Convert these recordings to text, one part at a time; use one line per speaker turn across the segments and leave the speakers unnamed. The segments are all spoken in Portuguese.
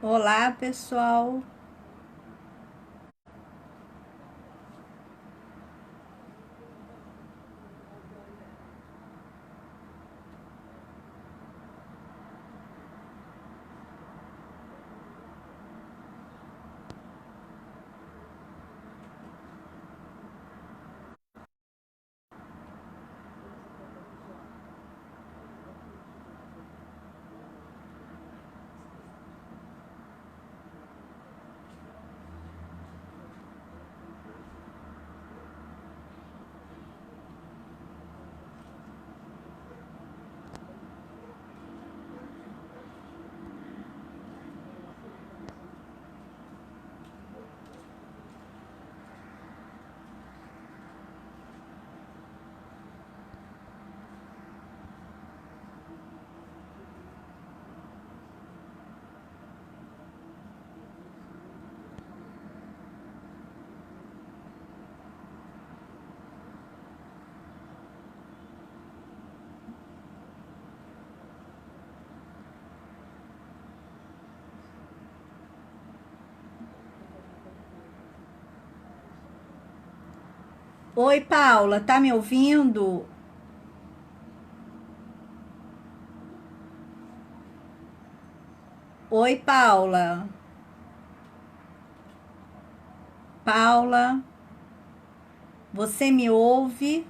Olá, pessoal. Oi, Paula, tá me ouvindo? Oi, Paula. Paula, você me ouve?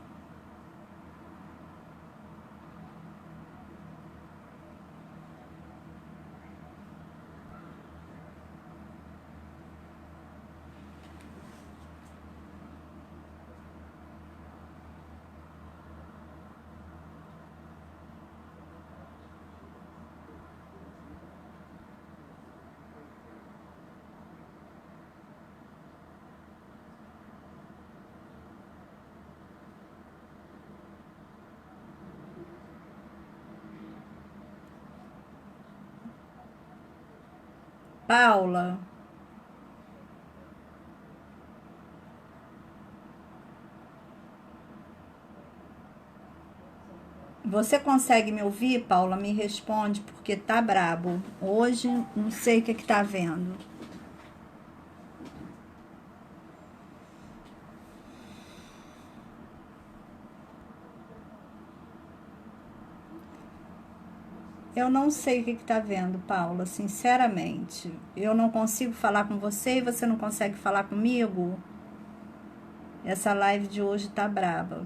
Paula, você consegue me ouvir, Paula? Me responde, porque tá brabo. Hoje não sei o que tá vendo. Eu não sei o que tá vendo, Paula, sinceramente. Eu não consigo falar com você e você não consegue falar comigo? Essa live de hoje tá braba.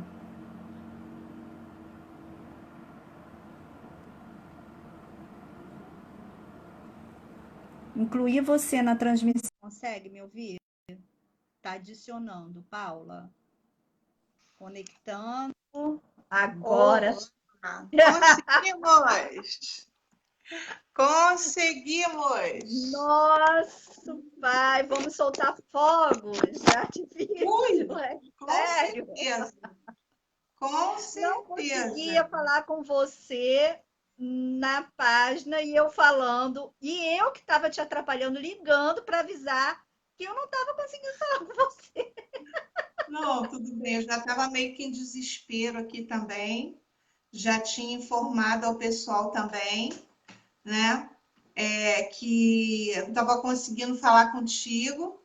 Incluir você na transmissão. Consegue me ouvir? Tá adicionando, Paula. Conectando. Agora.
Opa, conseguimos! Conseguimos!
Nossa, pai, vamos soltar fogos de
Ui,
artifício, é
com
sério.
certeza, com
Não
certeza.
conseguia falar com você na página e eu falando, e eu que estava te atrapalhando, ligando para avisar que eu não estava conseguindo falar com você.
Não, tudo bem, eu já estava meio que em desespero aqui também, já tinha informado ao pessoal também, né? Que eu estava conseguindo falar contigo,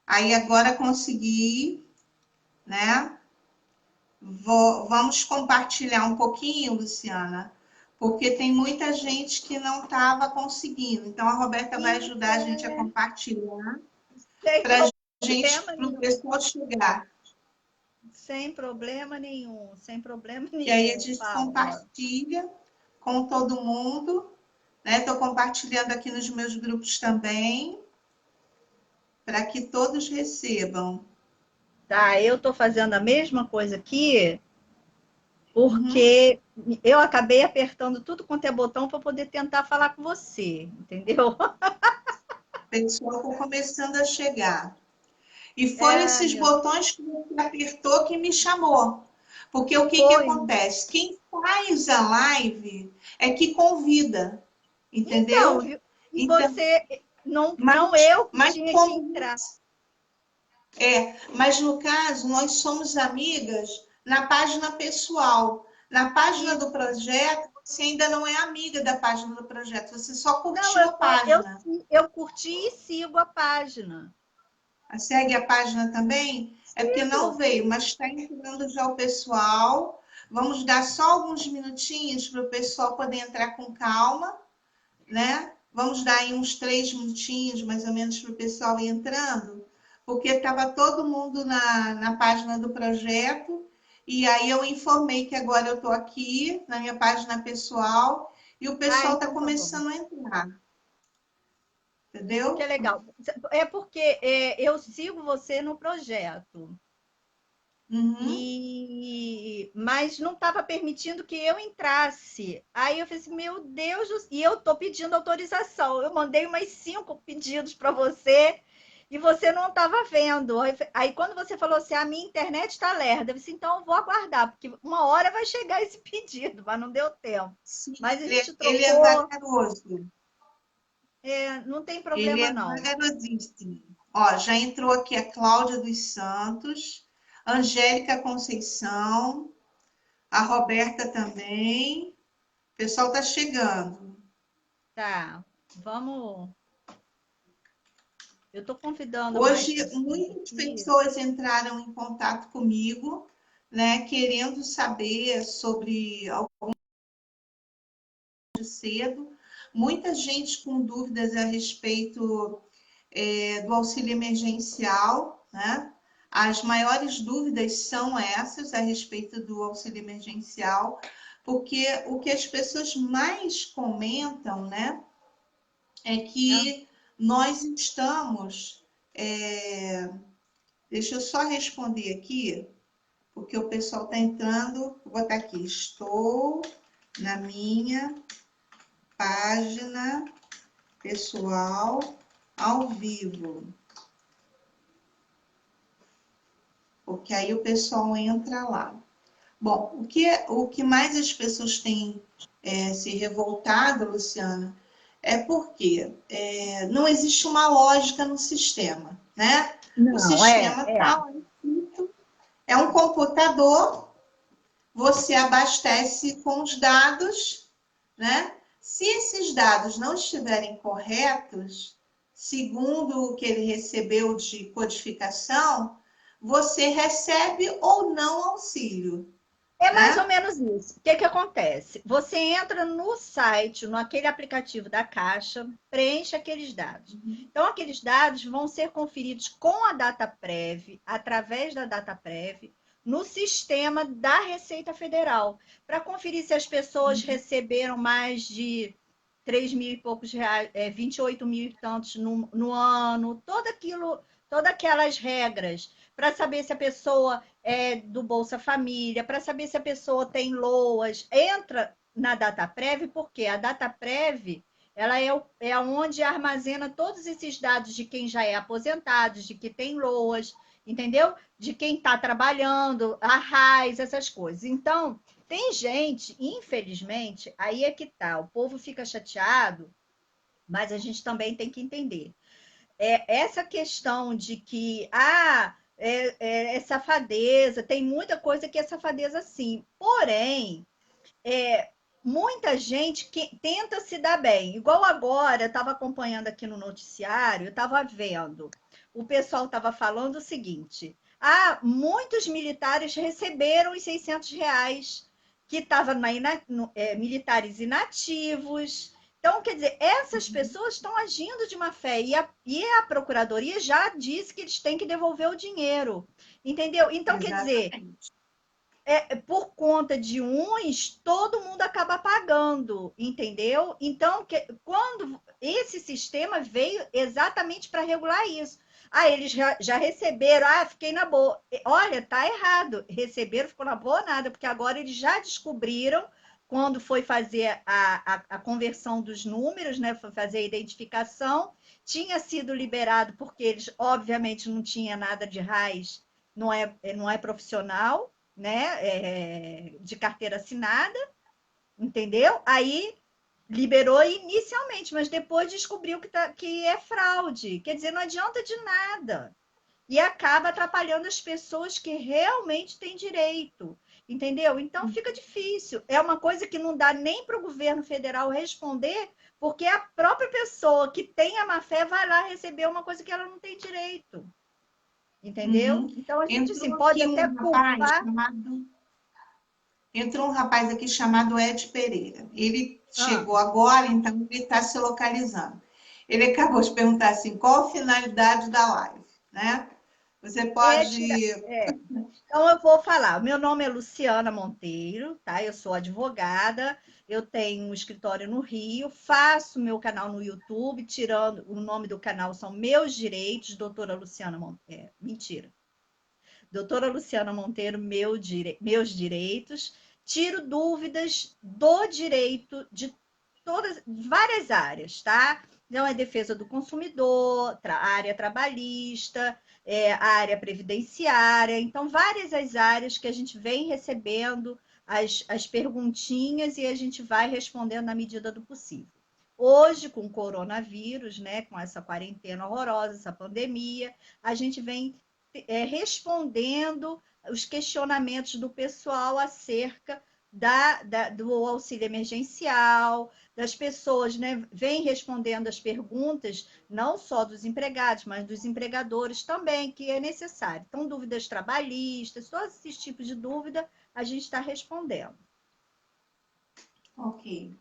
aí agora consegui, né? Vamos compartilhar um pouquinho, Luciana, porque tem muita gente que não estava conseguindo. Então, a Roberta vai
E
ajudar a gente a compartilhar
sem
para a gente,
problema
para o
nenhum.
pessoal chegar.
Sem problema nenhum, sem problema
E aí a
nenhum,
gente
Paula.
compartilha com todo mundo, né? Estou compartilhando aqui nos meus grupos também, para que todos recebam.
Tá, eu tô fazendo a mesma coisa aqui,
Uhum.
porque eu acabei apertando tudo quanto é botão para poder tentar falar com você, entendeu?
O pessoal está começando a chegar. E foram
É,
esses botões que você apertou que me chamou. Porque o que que
foi.
acontece? Quem faz a live é que convida,
Então,
entendeu?
viu? E
Então,
você, não, não
mas,
eu que
mas
tinha que
como
entrar.
mas no caso nós somos amigas na página pessoal. Na página
E
do projeto, você ainda não é amiga da página do projeto, você só
não,
curtiu a página.
eu curti e sigo a página.
Segue a página também? É porque não
Sigo.
veio, mas está entrando já o pessoal. Vamos dar só alguns minutinhos para o pessoal poder entrar com calma, né? Vamos dar aí uns 3 minutinhos, mais ou menos, para o pessoal ir entrando, porque estava todo mundo na página do projeto, e aí eu informei que agora eu estou aqui na minha página pessoal, e o
Ah,
pessoal está
então tá bom.
começando a entrar,
Que
entendeu?
legal. É porque eu sigo você no projeto.
Uhum.
Mas não estava permitindo que eu entrasse. Aí eu falei assim, meu Deus, e eu tô pedindo autorização. Eu mandei umas 5 pedidos para você e você não estava vendo. Aí quando você falou assim, a minha internet está lerda, eu disse, então eu vou aguardar, porque uma hora vai chegar esse pedido, mas não deu tempo.
Sim,
Mas a
ele,
gente
ele é
trocou,
vagaroso.
não tem
Ele
problema
é
não.
vagarosíssimo. Ó, já entrou aqui a Cláudia dos Santos, Angélica Conceição, a Roberta também. O pessoal está chegando.
Tá, vamos. Eu estou convidando mais
Hoje,
pessoas
muitas
aqui.
pessoas entraram em contato comigo, né, querendo saber sobre algo de cedo. Muita gente com dúvidas a respeito do auxílio emergencial, né? As maiores dúvidas são essas a respeito do auxílio emergencial, porque o que as pessoas mais comentam, né, é
Ah,
que nós estamos. é, Deixa eu só responder aqui, porque o pessoal está entrando. Vou botar aqui. Estou na minha página pessoal ao vivo. Porque aí o pessoal entra lá. Bom, o que mais as pessoas têm se revoltado, Luciana, é porque não existe uma lógica no sistema, né? O
não,
sistema está lá escrito, é um computador, você abastece com os dados, né? Se esses dados não estiverem corretos, segundo o que ele recebeu de codificação, você recebe ou não auxílio,
é mais ou
né?
menos isso. O que que acontece? Você entra no site, no aquele aplicativo da Caixa, preenche aqueles dados. Então, aqueles dados vão ser conferidos com a DataPrev, através da DataPrev, no sistema da Receita Federal, para conferir se as pessoas receberam mais de 3 mil e poucos reais, 28 mil e tantos no ano, todo aquilo, todas aquelas regras, para saber se a pessoa do Bolsa Família, para saber se a pessoa tem LOAS, entra na DataPrev, porque a DataPrev ela é onde armazena todos esses dados de quem já é aposentado, de que tem LOAS, entendeu? De quem está trabalhando, a RAIS, essas coisas. Então, tem gente, infelizmente, aí é que tá, o povo fica chateado, mas a gente também tem que entender essa questão de que é safadeza, tem muita coisa que é safadeza sim. Porém, muita gente que tenta se dar bem. Igual agora, eu estava acompanhando aqui no noticiário, eu estava vendo, o pessoal estava falando o seguinte: muitos militares receberam os R$ 600 que estavam militares inativos. Então, quer dizer, essas pessoas estão agindo de má fé e a Procuradoria já disse que eles têm que devolver o dinheiro, entendeu? Então, quer dizer,
Exatamente.
por conta de uns, todo mundo acaba pagando, entendeu? Então, quando esse sistema veio exatamente para regular isso. Eles já receberam, fiquei na boa. Olha, tá errado. Receberam, ficou na boa nada, porque agora eles já descobriram, quando foi fazer a conversão dos números, né? Foi fazer a identificação, tinha sido liberado, porque eles, obviamente, não tinha nada de raiz, não é profissional, né, de carteira assinada, entendeu? Aí liberou inicialmente, mas depois descobriu que é fraude. Quer dizer, não adianta de nada. E acaba atrapalhando as pessoas que realmente têm direito. entendeu? Então fica difícil. É uma coisa que não dá nem para o governo federal responder, porque a própria pessoa que tem a má-fé vai lá receber uma coisa que ela não tem direito, entendeu?
Uhum.
Então a gente assim,
Entrou
pode
aqui
até
um rapaz
culpar.
chamado Entrou um rapaz aqui chamado Ed Pereira. Ele
Ah,
chegou agora, então ele está se localizando. Ele acabou de perguntar assim, qual a finalidade da live, né? Você
Tira.
pode...
Então, eu vou falar. O meu nome é Luciana Monteiro, tá? Eu sou advogada, eu tenho um escritório no Rio, faço meu canal no YouTube, tirando o nome do canal são Meus Direitos, doutora Luciana Monteiro. Mentira. Doutora Luciana Monteiro, Meus Direitos. Tiro dúvidas do direito de todas, várias áreas, tá? Então, é defesa do consumidor, área trabalhista, área previdenciária. Então, várias as áreas que a gente vem recebendo as perguntinhas e a gente vai respondendo na medida do possível. Hoje, com o coronavírus, né, com essa quarentena horrorosa, essa pandemia, a gente vem respondendo os questionamentos do pessoal acerca do auxílio emergencial, das pessoas, né, vem respondendo as perguntas, não só dos empregados, mas dos empregadores também, que é necessário. Então, dúvidas trabalhistas, todos esses tipos de dúvida, a gente está respondendo.
Ok.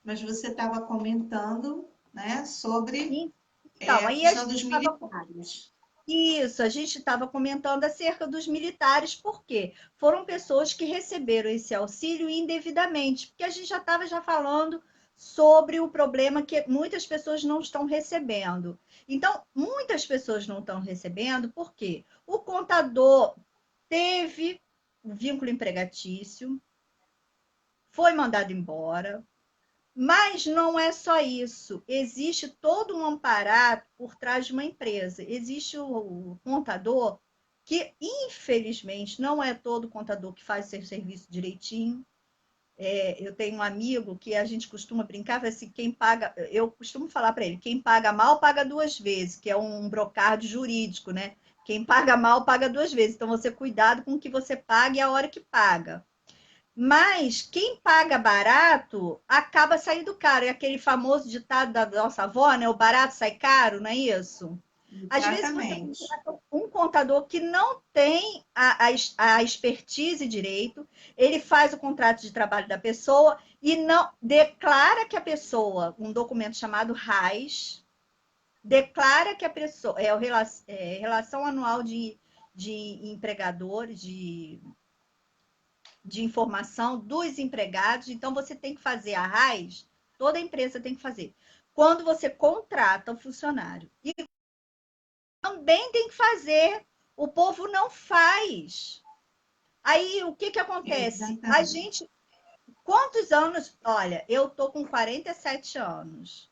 Mas você estava comentando, né, sobre
Então,
a
aí a
questão
gente
dos
estava
militares.
Isso, a gente estava comentando acerca dos militares, porque foram pessoas que receberam esse auxílio indevidamente, porque a gente já estava já falando sobre o problema que muitas pessoas não estão recebendo. Então, muitas pessoas não estão recebendo porque o contador teve um vínculo empregatício, foi mandado embora, mas não é só isso. Existe todo um aparato por trás de uma empresa. Existe o contador, que infelizmente não é todo contador que faz seu serviço direitinho. Eu tenho um amigo que a gente costuma brincar, assim, quem paga, eu costumo falar para ele, quem paga mal paga duas vezes, que é um brocádio jurídico, né? Quem paga mal paga duas vezes. Então você cuidado com o que você paga e a hora que paga. Mas quem paga barato acaba saindo caro. É aquele famoso ditado da nossa avó, né? O barato sai caro, não é isso? Às vezes você
Exatamente.
contrata um contador que não tem a expertise direito, ele faz o contrato de trabalho da pessoa e não declara que a pessoa, um documento chamado RAIS, declara que a pessoa é, relação anual de empregadores, de informação dos empregados. Então, você tem que fazer a RAIS, toda empresa tem que fazer. Quando você contrata um funcionário. E também tem que fazer. O povo não faz. Aí, o que acontece? A
Exatamente.
gente. Quantos anos? Olha, eu tô com 47 anos.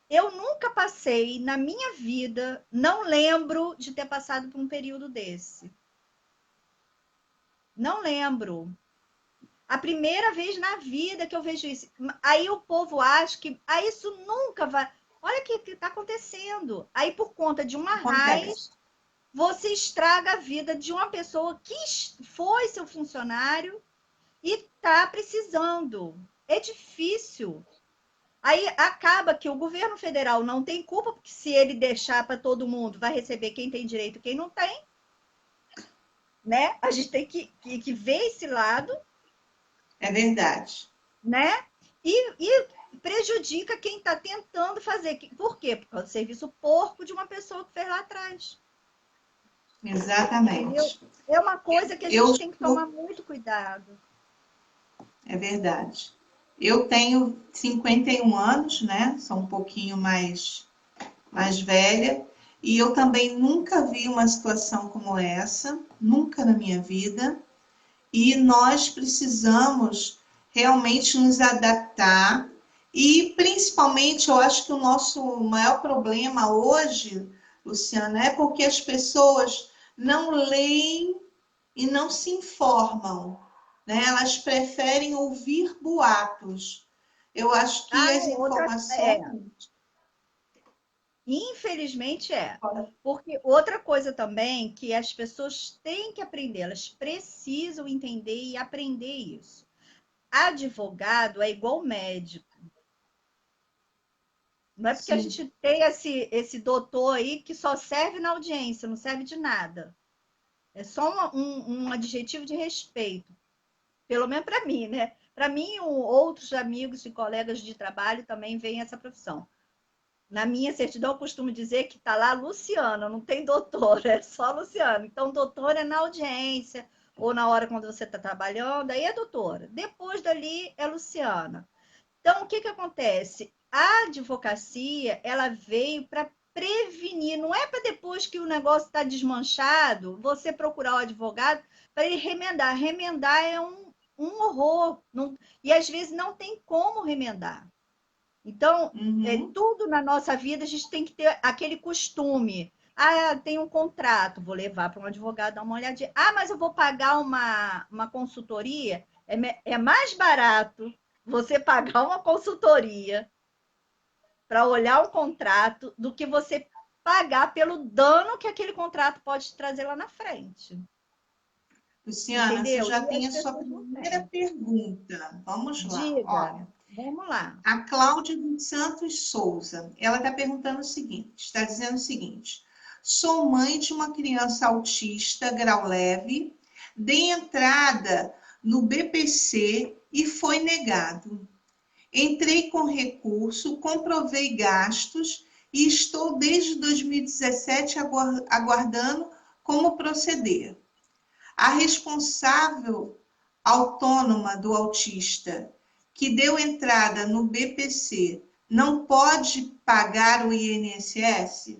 Eu nunca passei na minha vida, não lembro de ter passado por um período desse. Não lembro. A primeira vez na vida que eu vejo isso. Aí o povo acha que isso nunca vai. Olha o que está acontecendo. Aí, por conta de uma
Acontece.
raiz, você estraga a vida de uma pessoa que foi seu funcionário e está precisando. É difícil. Aí acaba que o governo federal não tem culpa, porque se ele deixar para todo mundo, vai receber quem tem direito e quem não tem, né? A gente tem que ver esse lado,
É verdade.
né? E prejudica quem está tentando fazer. Por quê? Por causa do serviço porco de uma pessoa que fez lá atrás. Entendeu?
Exatamente.
É uma coisa que a
Eu
gente tem que tomar
sou...
muito cuidado.
É verdade. Eu tenho 51 anos, né? Sou um pouquinho mais velha, e eu também nunca vi uma situação como essa, nunca na minha vida, e nós precisamos realmente nos adaptar, e principalmente eu acho que o nosso maior problema hoje, Luciana, é porque as pessoas não leem e não se informam, né? Elas preferem ouvir boatos. Eu acho que
Ah,
as
outra. É,
informações
Infelizmente é. Porque outra coisa também que as pessoas têm que aprender, elas precisam entender e aprender isso. Advogado é igual médico. Não é porque a
Sim.
gente tem esse doutor aí que só serve na audiência, não serve de nada. É só um adjetivo de respeito. Pelo menos para mim, né? Para mim, outros amigos e colegas de trabalho também veem essa profissão. Na minha certidão, eu costumo dizer que está lá Luciana, não tem doutor, é só Luciana. Então, doutor é na audiência, ou na hora quando você está trabalhando, aí é doutora. Depois dali é Luciana. Então, o que, que acontece? A advocacia, ela veio para prevenir, não é para depois que o negócio está desmanchado, você procurar o advogado para ele remendar. Remendar é um horror, não, e às vezes não tem como remendar. Então,
Uhum.
tudo na nossa vida a gente tem que ter aquele costume. Ah, tem um contrato, vou levar para um advogado dar uma olhadinha. Ah, mas eu vou pagar uma consultoria. É mais barato você pagar uma consultoria para olhar um contrato do que você pagar pelo dano que aquele contrato pode te trazer lá na frente.
Luciana, você
Entendeu?
já
E
tem
as
a sua
pessoas não
primeira
têm.
pergunta. Vamos lá.
Diga,
Olha,
vamos lá.
a Cláudia dos Santos Souza, ela está perguntando o seguinte, está dizendo o seguinte: sou mãe de uma criança autista, grau leve, dei entrada no BPC e foi negado. Entrei com recurso, comprovei gastos e estou desde 2017 aguardando como proceder. A responsável autônoma do autista que deu entrada no BPC não pode pagar o INSS?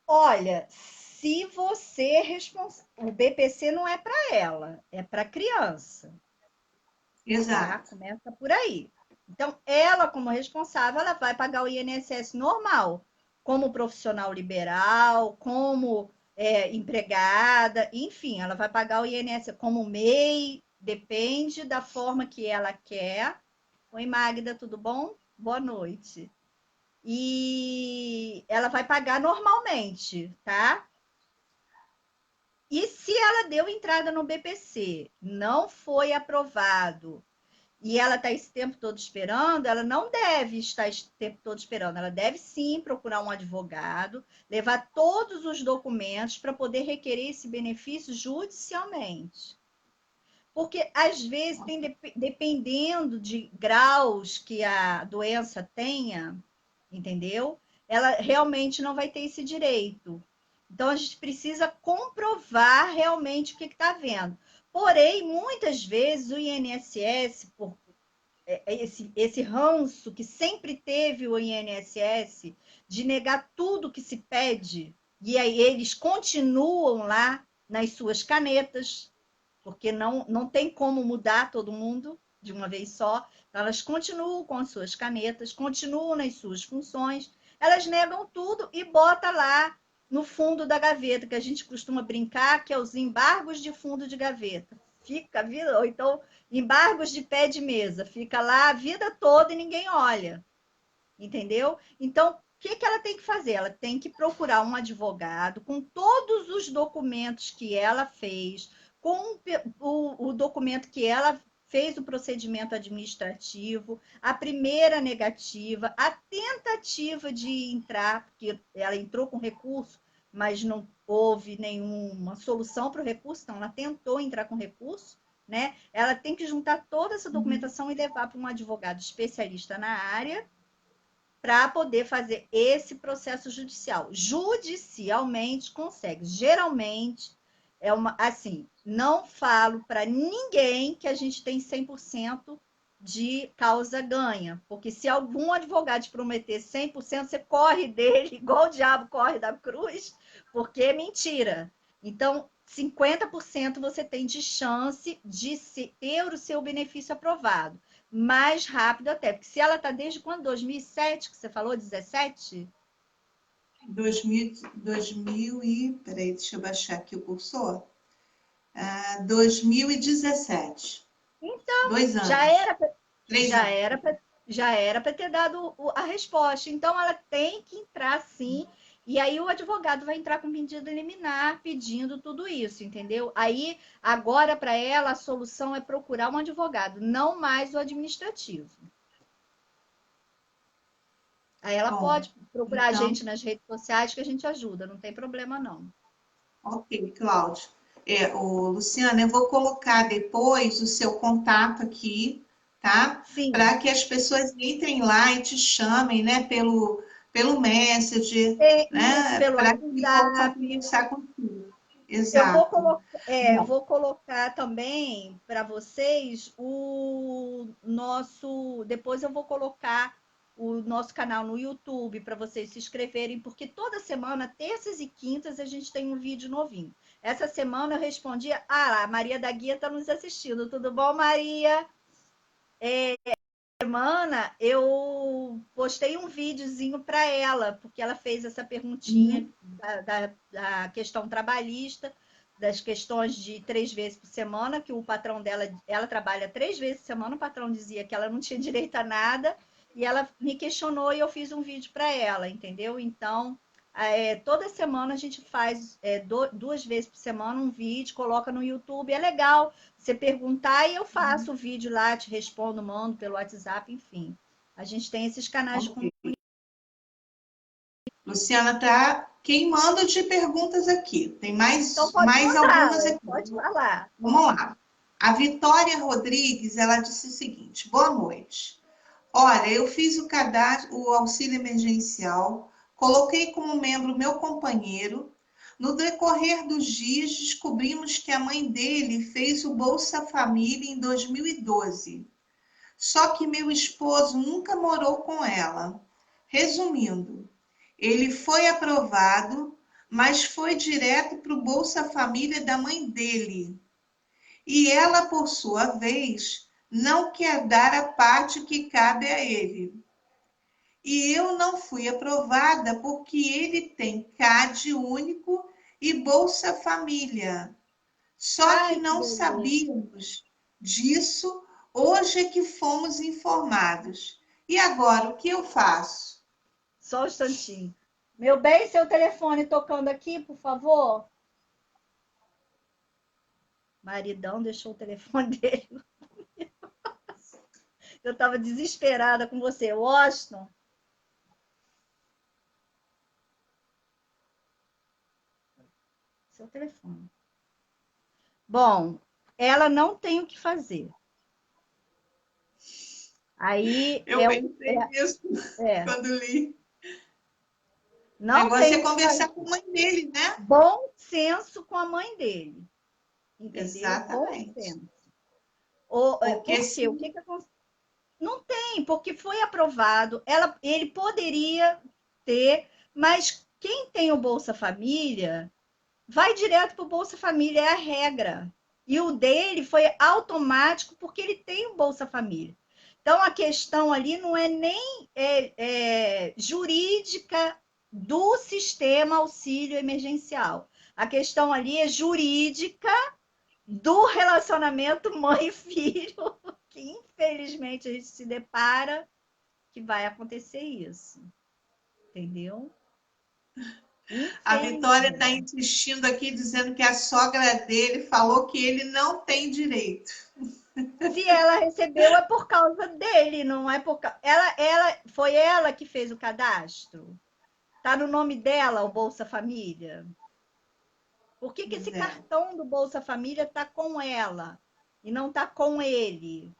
Olha, se você é responsável, o BPC não é para ela, é para criança, tá?
Exato.
Começa por aí. Então, ela, como responsável, ela vai pagar o INSS normal, como profissional liberal, como empregada, enfim, ela vai pagar o INSS como MEI, depende da forma que ela quer. Oi, Magda, tudo bom? Boa noite. E ela vai pagar normalmente, tá? E se ela deu entrada no BPC, não foi aprovado, e ela está esse tempo todo esperando, ela não deve estar esse tempo todo esperando. Ela deve sim procurar um advogado, levar todos os documentos para poder requerer esse benefício judicialmente. Porque às vezes tem dependendo de graus que a doença tenha, entendeu? Ela realmente não vai ter esse direito. Então a gente precisa comprovar realmente o que está vendo. Porém, muitas vezes o INSS, por esse ranço que sempre teve o INSS de negar tudo que se pede, e aí eles continuam lá nas suas canetas, porque não tem como mudar todo mundo de uma vez só. Então, elas continuam com as suas canetas, continuam nas suas funções, elas negam tudo e bota lá no fundo da gaveta, que a gente costuma brincar, que é os embargos de fundo de gaveta. Fica, ou então embargos de pé de mesa, fica lá a vida toda e ninguém olha, entendeu? Então, o que, que ela tem que fazer? Ela tem que procurar um advogado com todos os documentos que ela fez, com o documento que ela fez o procedimento administrativo, a primeira negativa, a tentativa de entrar, porque ela entrou com recurso, mas não houve nenhuma solução para o recurso, então ela tentou entrar com recurso, né? Ela tem que juntar toda essa
Uhum.
documentação e levar para um advogado especialista na área para poder fazer esse processo judicial. Judicialmente consegue. Geralmente é uma assim, não falo para ninguém que a gente tem 100% de causa ganha, porque se algum advogado te prometer 100%, você corre dele igual o diabo corre da cruz, porque é mentira. Então, 50% você tem de chance de ter o seu benefício aprovado mais rápido até. Porque se ela está desde quando? 2007, que você falou? 17?
2000 e... Peraí, deixa eu baixar aqui o cursor. 2017.
Então,
2
já
anos.
era,
3
já
anos.
era,
Já era para ter dado a resposta. Então, ela tem que entrar sim. E aí, o advogado vai entrar com pedido liminar pedindo tudo isso, entendeu? Aí, agora, para ela, a solução é procurar um advogado, não mais o administrativo. Aí, ela
Bom,
pode procurar a
então,
gente nas redes sociais que a gente ajuda, não tem problema não.
ok, Cláudio. Luciana, eu vou colocar depois o seu contato aqui, tá?
Sim,
Para que as pessoas entrem lá e te chamem, né, pelo Messenger,
é isso,
né,
pelo
para que possam
WhatsApp.
conversar contigo. Exato.
Eu
Bom,
vou colocar também para vocês o nosso. Depois eu vou colocar o nosso canal no YouTube para vocês se inscreverem, porque toda semana, terças e quintas, a gente tem um vídeo novinho. Essa semana eu respondi. Ah, lá, a Maria da Guia está nos assistindo. Tudo bom, Maria? Semana eu postei um videozinho para ela, porque ela fez essa perguntinha
uhum,
da questão trabalhista, das questões de 3 vezes por semana, que o patrão dela, ela trabalha 3 vezes por semana, o patrão dizia que ela não tinha direito a nada, e ela me questionou e eu fiz um vídeo para ela, entendeu? Então, toda semana a gente faz 2 vezes por semana um vídeo, coloca no YouTube, é legal você perguntar e eu faço o vídeo lá, te respondo, mando pelo WhatsApp, enfim. A gente tem esses canais de
ok.
comunicação.
Luciana está queimando de perguntas aqui. Tem
Então
mais,
pode
mais
mandar,
algumas aqui.
pode falar.
Vamos lá. A Vitória Rodrigues, ela disse o seguinte: boa noite. Olha, eu fiz o cadastro, o auxílio emergencial, coloquei como membro meu companheiro. No decorrer dos dias, descobrimos que a mãe dele fez o Bolsa Família em 2012. Só que meu esposo nunca morou com ela. Resumindo, ele foi aprovado, mas foi direto para o Bolsa Família da mãe dele. E ela, por sua vez, não quer dar a parte que cabe a ele. E eu não fui aprovada porque ele tem CAD único e Bolsa Família. Só que
Ai, que
não
beleza.
sabíamos disso, hoje é que fomos informados. E agora, o que eu faço?
Só um instantinho. Meu bem, seu telefone tocando aqui, por favor. Maridão deixou o telefone dele. Eu estava desesperada com você. Washington, seu telefone. Bom, ela não tem o que fazer. Aí
Eu pensei nisso
é,
quando li. O
não
negócio
tem
é
o que
conversar
fazer.
com a mãe dele, né?
Bom senso com a mãe dele, entendeu? Bom
Exatamente.
senso.
Porque
Por
se
quê? O que que acontece? Não tem, porque foi aprovado. Ele poderia ter, mas quem tem o Bolsa Família vai direto para o Bolsa Família, é a regra. E o dele foi automático porque ele tem o Bolsa Família. Então a questão ali não é nem jurídica do sistema auxílio emergencial. A questão ali é jurídica do relacionamento mãe e filho, que infelizmente a gente se depara que vai acontecer isso, entendeu?
a Vitória está
Infelizmente.
insistindo aqui, dizendo que a sogra dele falou que ele não tem direito.
Se ela recebeu é por causa dele, não é por causa. Foi ela que fez o cadastro. Tá no nome dela o Bolsa Família. Por que
Pois
esse
é.
cartão do Bolsa Família tá com ela e não tá com ele?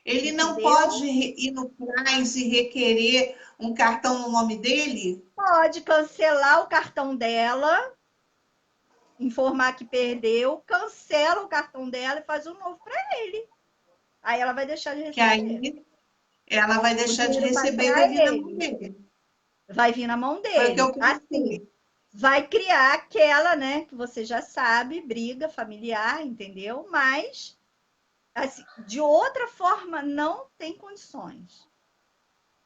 Ele não pode
Entendeu?
ir no CRAS e requerer um cartão no nome dele?
Pode cancelar o cartão dela, informar que perdeu, cancela o cartão dela e faz um novo para ele. Aí ela vai deixar de
Que
receber.
aí ela vai
O
deixar de
dinheiro vai
receber e
para
vai vir na mão
ele.
dele.
Vai vir na mão
Foi o que eu
dele. Assim,
pensei.
vai criar aquela, né, que você já sabe, briga familiar, entendeu? Mas assim, de outra forma não tem condições.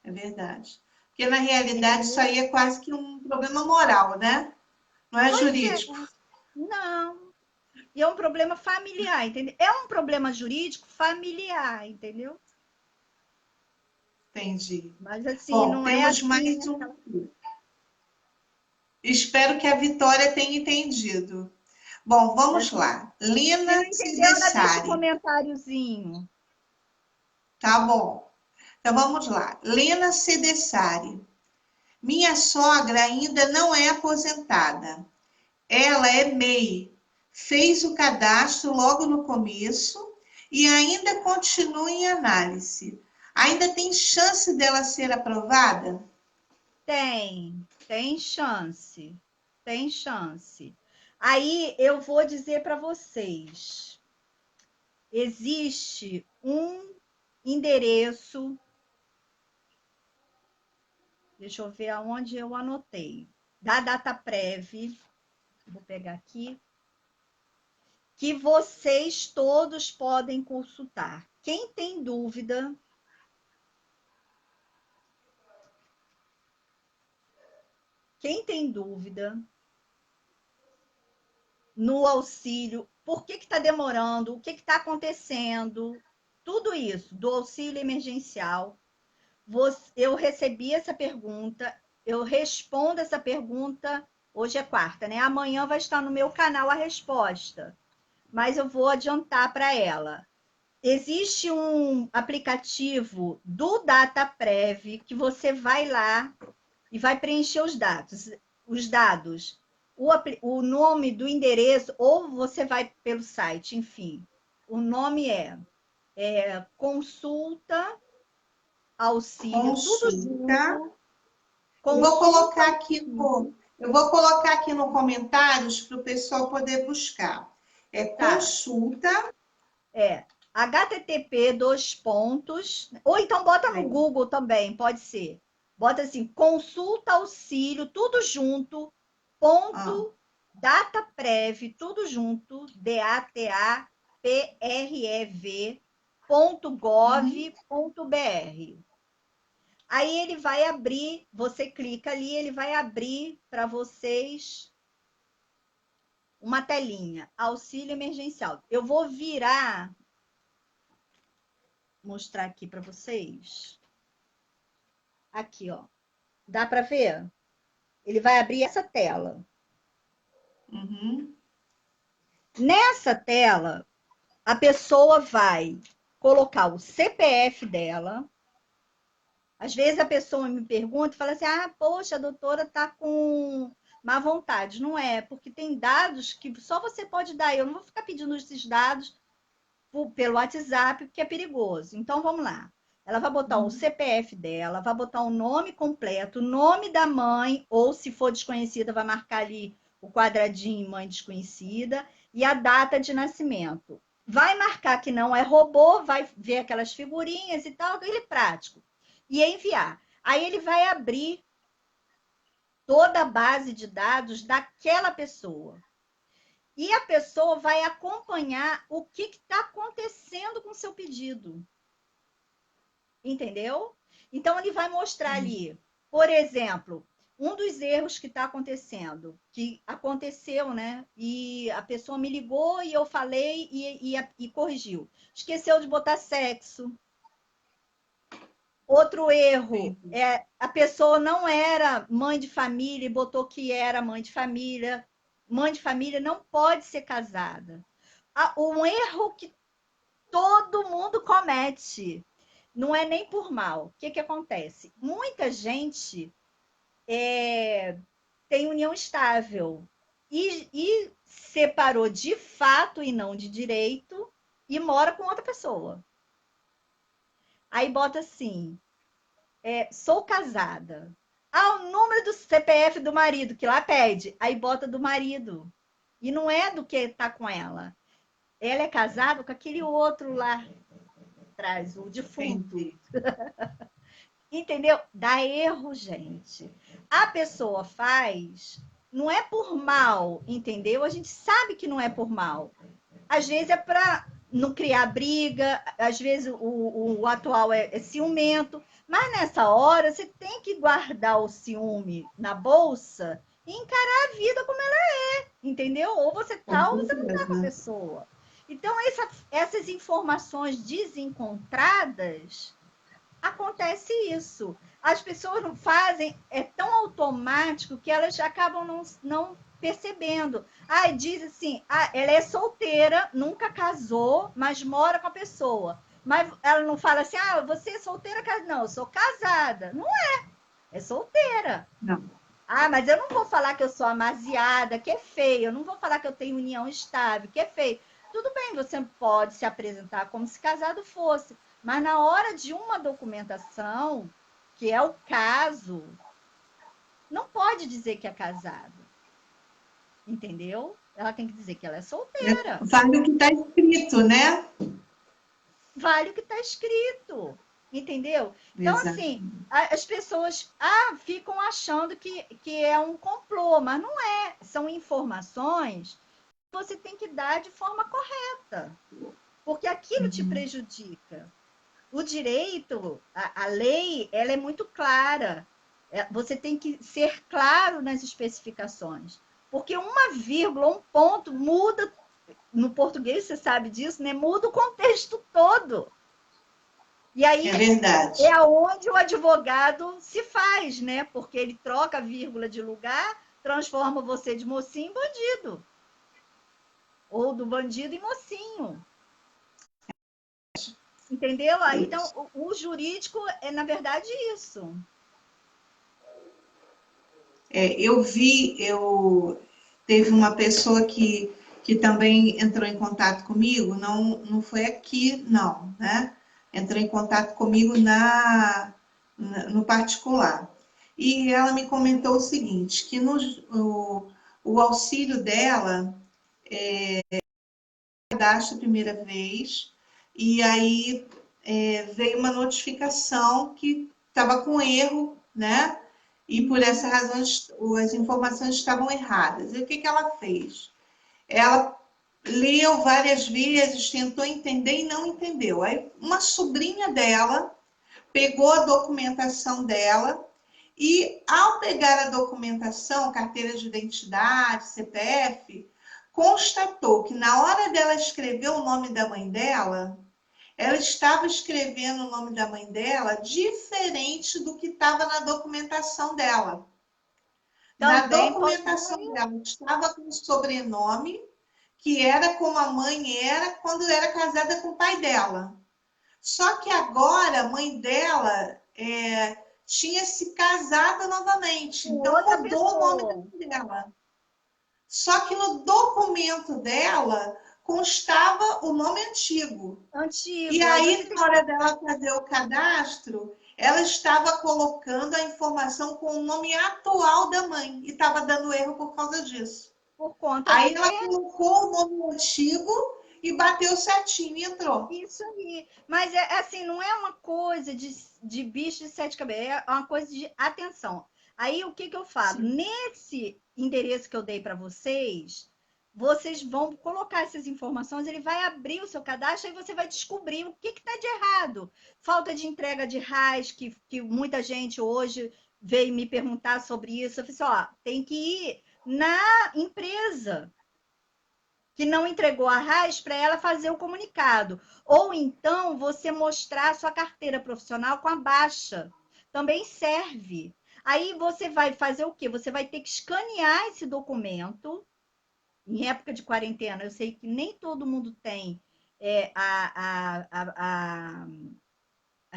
É verdade. Porque na realidade isso
Entendeu?
aí é quase que um problema moral, né? Não é
Pois é.
jurídico.
Não. E é um problema familiar, entendeu? É um problema jurídico familiar, entendeu?
Entendi.
Mas assim,
Bom,
não é
temos
assim.
mais um. Espero que a Vitória tenha entendido. Bom, vamos lá.
Se
Lina
não entendeu, ela deixa um
Cidessari.
comentáriozinho.
Tá bom. Então vamos lá. Lina Cidessari. Minha sogra ainda não é aposentada. Ela é MEI. Fez o cadastro logo no começo e ainda continua em análise. Ainda tem chance dela ser aprovada?
Tem chance. Tem chance. Aí eu vou dizer para vocês: existe um endereço, deixa eu ver aonde eu anotei, da DataPrev, vou pegar aqui, que vocês todos podem consultar. Quem tem dúvida, no auxílio, por que está demorando, o que está acontecendo, tudo isso, do auxílio emergencial. Eu recebi essa pergunta, eu respondo essa pergunta, hoje é quarta, né? Amanhã vai estar no meu canal a resposta, mas eu vou adiantar para ela. Existe um aplicativo do DataPrev que você vai lá e vai preencher os dados. O nome do endereço, ou você vai pelo site, enfim. O nome é Consulta Auxílio, tudo
Consulta.
junto.
Eu vou
Consulta
colocar aqui no comentários para o pessoal poder buscar. É
tá,
consulta.
http dois pontos, ou então bota no Google também, pode ser. Bota assim, consulta auxílio, tudo junto, ponto, DataPrev, tudo junto, DATAPREV.gov.br. Aí ele vai abrir, você clica ali, ele vai abrir para vocês uma telinha, auxílio emergencial. Eu vou mostrar aqui para vocês. Aqui, ó. Dá para ver? Ele vai abrir essa tela.
Uhum.
Nessa tela, a pessoa vai colocar o CPF dela. Às vezes a pessoa me pergunta e fala assim: ah, poxa, a doutora tá com má vontade. Não é, porque tem dados que só você pode dar. Eu não vou ficar pedindo esses dados pelo WhatsApp, porque é perigoso. Então, vamos lá. Ela vai botar o CPF dela, vai botar o nome completo, o nome da mãe, ou se for desconhecida, vai marcar ali o quadradinho mãe desconhecida, e a data de nascimento. Vai marcar que não é robô, vai ver aquelas figurinhas e tal, aquele prático. E enviar. Aí ele vai abrir toda a base de dados daquela pessoa. E a pessoa vai acompanhar o que está acontecendo com o seu pedido. Entendeu? Então, ele vai mostrar ali, por exemplo, um dos erros que está acontecendo, que aconteceu, né? E a pessoa me ligou e eu falei e corrigiu. Esqueceu de botar sexo. Outro erro a pessoa não era mãe de família e botou que era mãe de família. Mãe de família não pode ser casada. Um erro que todo mundo comete. Não é nem por mal. O que acontece? Muita gente tem união estável e separou de fato e não de direito e mora com outra pessoa. Aí bota assim, sou casada. O número do CPF do marido, que lá pede. Aí bota do marido. E não é do que tá com ela. Ela é casada com aquele outro lá atrás, o defunto. Entendeu? Dá erro, gente. A pessoa faz, não é por mal, entendeu? A gente sabe que não é por mal. Às vezes é para não criar briga, às vezes o atual é ciumento, mas nessa hora você tem que guardar o ciúme na bolsa e encarar a vida como ela é, entendeu? Ou você tá ou você não tá com a pessoa. Então, essas informações desencontradas acontece isso. As pessoas não fazem, é tão automático que elas acabam não percebendo. Ah, diz assim, ela é solteira, nunca casou, mas mora com a pessoa. Mas ela não fala assim, você é solteira? Não, eu sou casada. Não é solteira.
Não.
Mas eu não vou falar que eu sou amasiada, que é feio. Eu não vou falar que eu tenho união estável, que é feio. Tudo bem, você pode se apresentar como se casado fosse. Mas na hora de uma documentação, que é o caso, não pode dizer que é casado. Entendeu? Ela tem que dizer que ela é solteira.
Vale o que está escrito, né?
Vale o que está escrito. Entendeu? Então,
Exato.
assim, as pessoas ficam achando que é um complô, mas não é. São informações que você tem que dar de forma correta. Porque aquilo te prejudica. O direito, a lei, ela é muito clara. Você tem que ser claro nas especificações. Porque uma vírgula, um ponto, muda, no português você sabe disso, né? Muda o contexto todo. E aí
é verdade.
é onde o advogado se faz, né? Porque ele troca a vírgula de lugar, transforma você de mocinho em bandido. Ou do bandido em mocinho. Entendeu? Então, o jurídico é, na verdade, isso.
Teve uma pessoa que também entrou em contato comigo, não foi aqui, não, né? Entrou em contato comigo no particular. E ela me comentou o seguinte, que o auxílio dela cadastro a primeira vez, e aí veio uma notificação que estava com erro, né? E por essa razão as informações estavam erradas. E o que ela fez? Ela leu várias vezes, tentou entender e não entendeu. Aí uma sobrinha dela pegou a documentação dela e, ao pegar a documentação, carteira de identidade, CPF, constatou que na hora dela escrever o nome da mãe dela, ela estava escrevendo o nome da mãe dela diferente do que estava na documentação dela. Na
Também
documentação dela estava com o sobrenome, que era como a mãe era quando era casada com o pai dela. Só que agora a mãe dela tinha se casado novamente, então mudou o nome da mãe dela. Só que no documento dela constava o nome antigo. E aí, na hora dela fazer o cadastro, ela estava colocando a informação com o nome atual da mãe e estava dando erro por causa disso. Aí ela colocou o nome antigo e bateu certinho e entrou.
Isso aí. Mas assim, não é uma coisa de bicho de sete cabeças, é uma coisa de atenção. Aí o que eu falo? Sim. Nesse endereço que eu dei para vocês vão colocar essas informações, ele vai abrir o seu cadastro e você vai descobrir o que está de errado. Falta de entrega de RAS, que muita gente hoje veio me perguntar sobre isso. Eu falei assim, tem que ir na empresa que não entregou a RAS para ela fazer o comunicado. Ou então você mostrar a sua carteira profissional com a baixa. Também serve. Aí você vai fazer o quê? Você vai ter que escanear esse documento. Em época de quarentena, eu sei que nem todo mundo tem a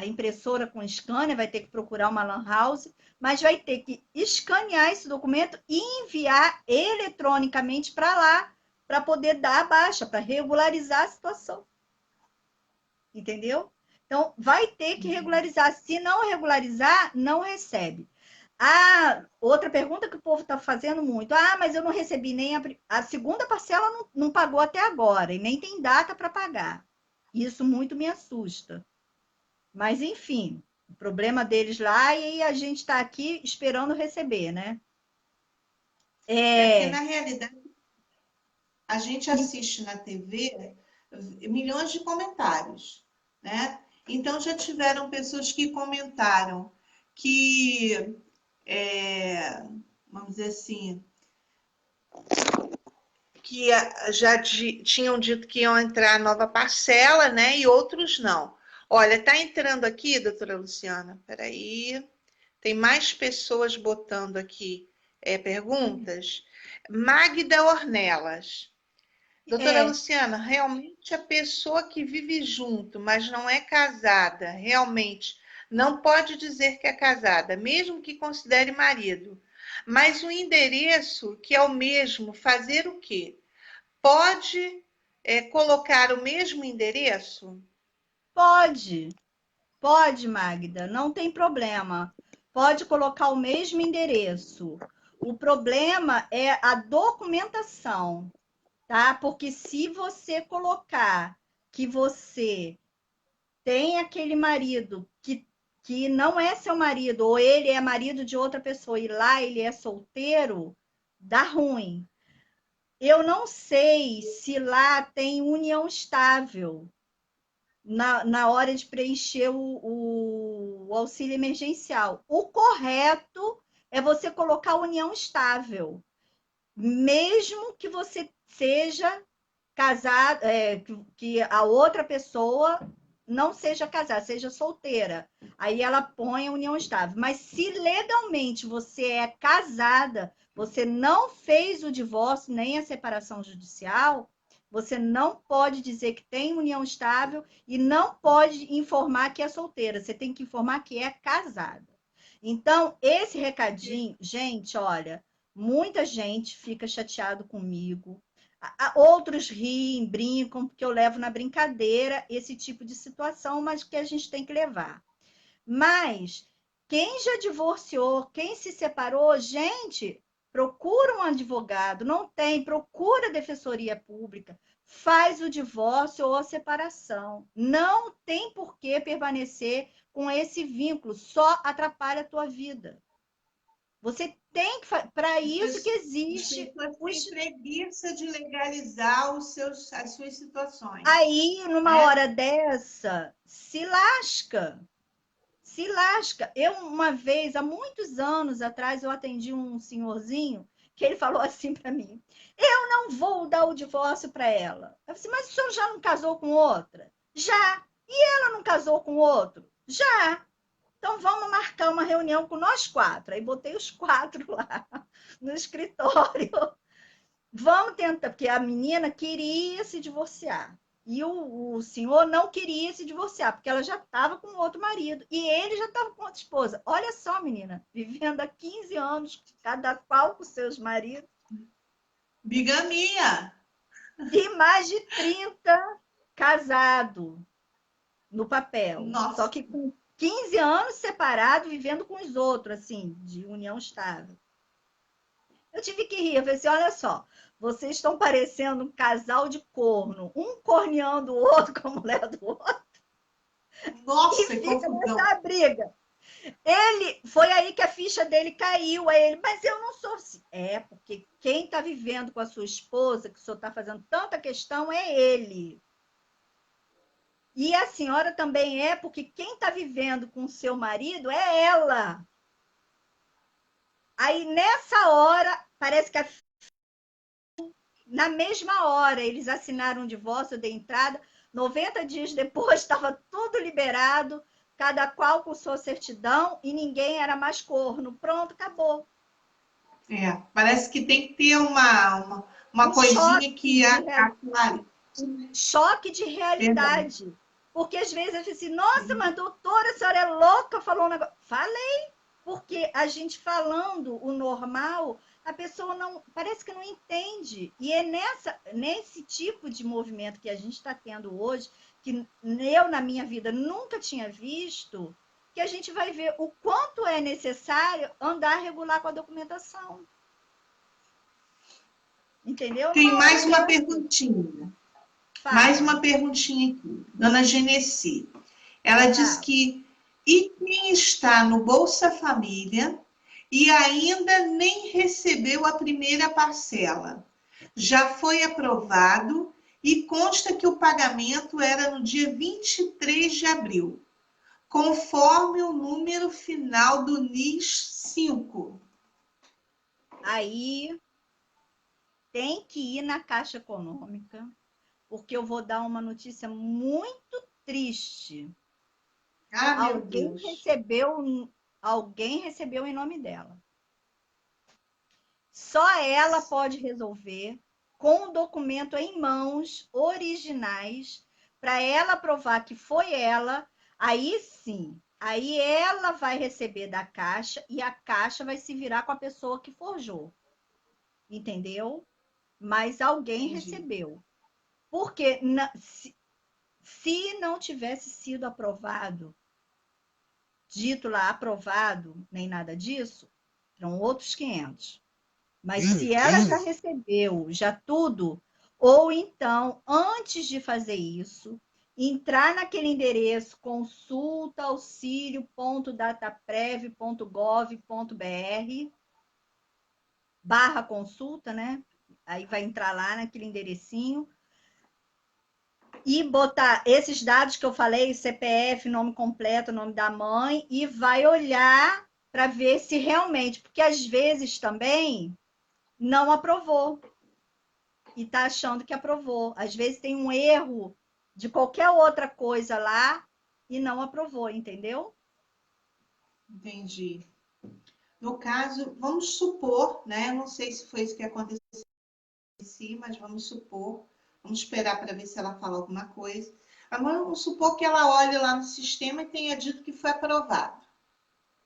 impressora com scanner, vai ter que procurar uma lan house, mas vai ter que escanear esse documento e enviar eletronicamente para lá, para poder dar a baixa, para regularizar a situação. Entendeu? Então, vai ter que regularizar. Se não regularizar, não recebe. Outra pergunta que o povo está fazendo muito. Mas eu não recebi nem a segunda parcela, não pagou até agora, e nem tem data para pagar. Isso muito me assusta. Mas, enfim, o problema deles lá e a gente está aqui esperando receber, né?
Porque, na realidade, a gente assiste na TV milhões de comentários, né? Então, já tiveram pessoas que comentaram que, vamos dizer assim, que já tinham dito que iam entrar nova parcela, né? E outros não. Olha, tá entrando aqui, doutora Luciana, peraí. Tem mais pessoas botando aqui perguntas. Magda Ornelas. Doutora
É,
Luciana, realmente a pessoa que vive junto, mas não é casada, realmente não pode dizer que é casada, mesmo que considere marido. Mas o endereço, que é o mesmo, fazer o quê? Pode colocar o mesmo endereço?
pode, pode, Magda, não tem problema. Pode colocar o mesmo endereço. O problema é a documentação, tá? Porque se você colocar que você tem aquele marido que não é seu marido, ou ele é marido de outra pessoa e lá ele é solteiro, dá ruim. Eu não sei se lá tem união estável na hora de preencher o auxílio emergencial. O correto é você colocar união estável, mesmo que você seja casado, que a outra pessoa não seja casada, seja solteira. Aí ela põe a união estável. Mas se legalmente você é casada, você não fez o divórcio nem a separação judicial, você não pode dizer que tem união estável e não pode informar que é solteira. Você tem que informar que é casada. Então, esse recadinho, gente, olha, muita gente fica chateado comigo, outros riem, brincam, porque eu levo na brincadeira esse tipo de situação, mas que a gente tem que levar. Mas quem já divorciou, quem se separou, gente, procura um advogado, não tem, procura a defensoria pública, faz o divórcio ou a separação. Não tem por que permanecer com esse vínculo, só atrapalha a tua vida. Você tem que, para isso que
As
existe
pessoas têm
os.
preguiça de legalizar as suas situações,
Aí, numa
né?
hora dessa, se lasca, se lasca. Eu, uma vez, há muitos anos atrás, eu atendi um senhorzinho que ele falou assim para mim: eu não vou dar o divórcio para ela. Eu disse, mas o senhor já não casou com outra? Já. E ela não casou com outro? Já. Então vamos marcar uma reunião com nós quatro. Aí botei os quatro lá no escritório. Vamos tentar, porque a menina queria se divorciar. E o senhor não queria se divorciar, porque ela já estava com outro marido. E ele já estava com outra esposa. Olha só, menina, vivendo há 15 anos, cada qual com seus maridos,
Bigamia.
e mais de 30 casado no papel. Só
Nossa.
que com 15 anos separado, vivendo com os outros, assim, de união estável. Eu tive que rir. Eu falei assim: olha só, vocês estão parecendo um casal de corno, um corneando o outro com a mulher do outro, e
Nossa, que
fica
confusão.
nessa briga. Ele foi aí que a ficha dele caiu. Aí ele, mas eu não sou assim. É, porque quem está vivendo com a sua esposa, que o senhor está fazendo tanta questão, é ele. E a senhora também é, porque quem está vivendo com o seu marido é ela. Aí nessa hora, parece que na mesma hora eles assinaram um divórcio, eu dei entrada. 90 dias depois estava tudo liberado, cada qual com sua certidão e ninguém era mais corno. Pronto, acabou.
Parece que tem que ter uma
Um
coisinha
choque
que
de,
aclare.
choque de
Verdade.
realidade. Porque às vezes eu fico assim, nossa, mas doutora, a senhora é louca, falou um negócio. Falei, porque a gente falando o normal, a pessoa não parece que não entende. E é nesse tipo de movimento que a gente está tendo hoje, que eu na minha vida nunca tinha visto, que a gente vai ver o quanto é necessário andar regular com a documentação. Entendeu?
Tem
Numa hora
mais uma
dessa,
perguntinha. Mais
fala,
uma perguntinha aqui. Dona Genesi. Ela diz
fala.
que e quem está no Bolsa Família e ainda nem recebeu a primeira parcela? Já foi aprovado e consta que o pagamento era no dia 23 de abril, conforme o número final do NIS 5.
Aí tem que ir na Caixa Econômica, porque eu vou dar uma notícia muito triste.
Ah, meu
Alguém
Deus.
alguém recebeu em nome dela. Só ela pode resolver com o documento em mãos, originais, para ela provar que foi ela. Aí sim, aí ela vai receber da Caixa e a Caixa vai se virar com a pessoa que forjou. Entendeu? Mas alguém
Entendi.
recebeu. Porque se não tivesse sido aprovado, dito lá aprovado, nem nada disso, eram outros 500. Mas se ela já recebeu, já tudo, ou então, antes de fazer isso, entrar naquele endereço consultaauxilio.dataprev.gov.br barra consulta, né? Aí vai entrar lá naquele enderecinho e botar esses dados que eu falei, CPF, nome completo, nome da mãe, e vai olhar para ver se realmente, porque às vezes também não aprovou e está achando que aprovou. Às vezes tem um erro de qualquer outra coisa lá e não aprovou, entendeu?
Entendi. No caso, vamos supor, né? Não sei se foi isso que aconteceu em si, mas vamos supor. Vamos esperar para ver se ela fala alguma coisa. Agora, vamos supor que ela olhe lá no sistema e tenha dito que foi aprovado.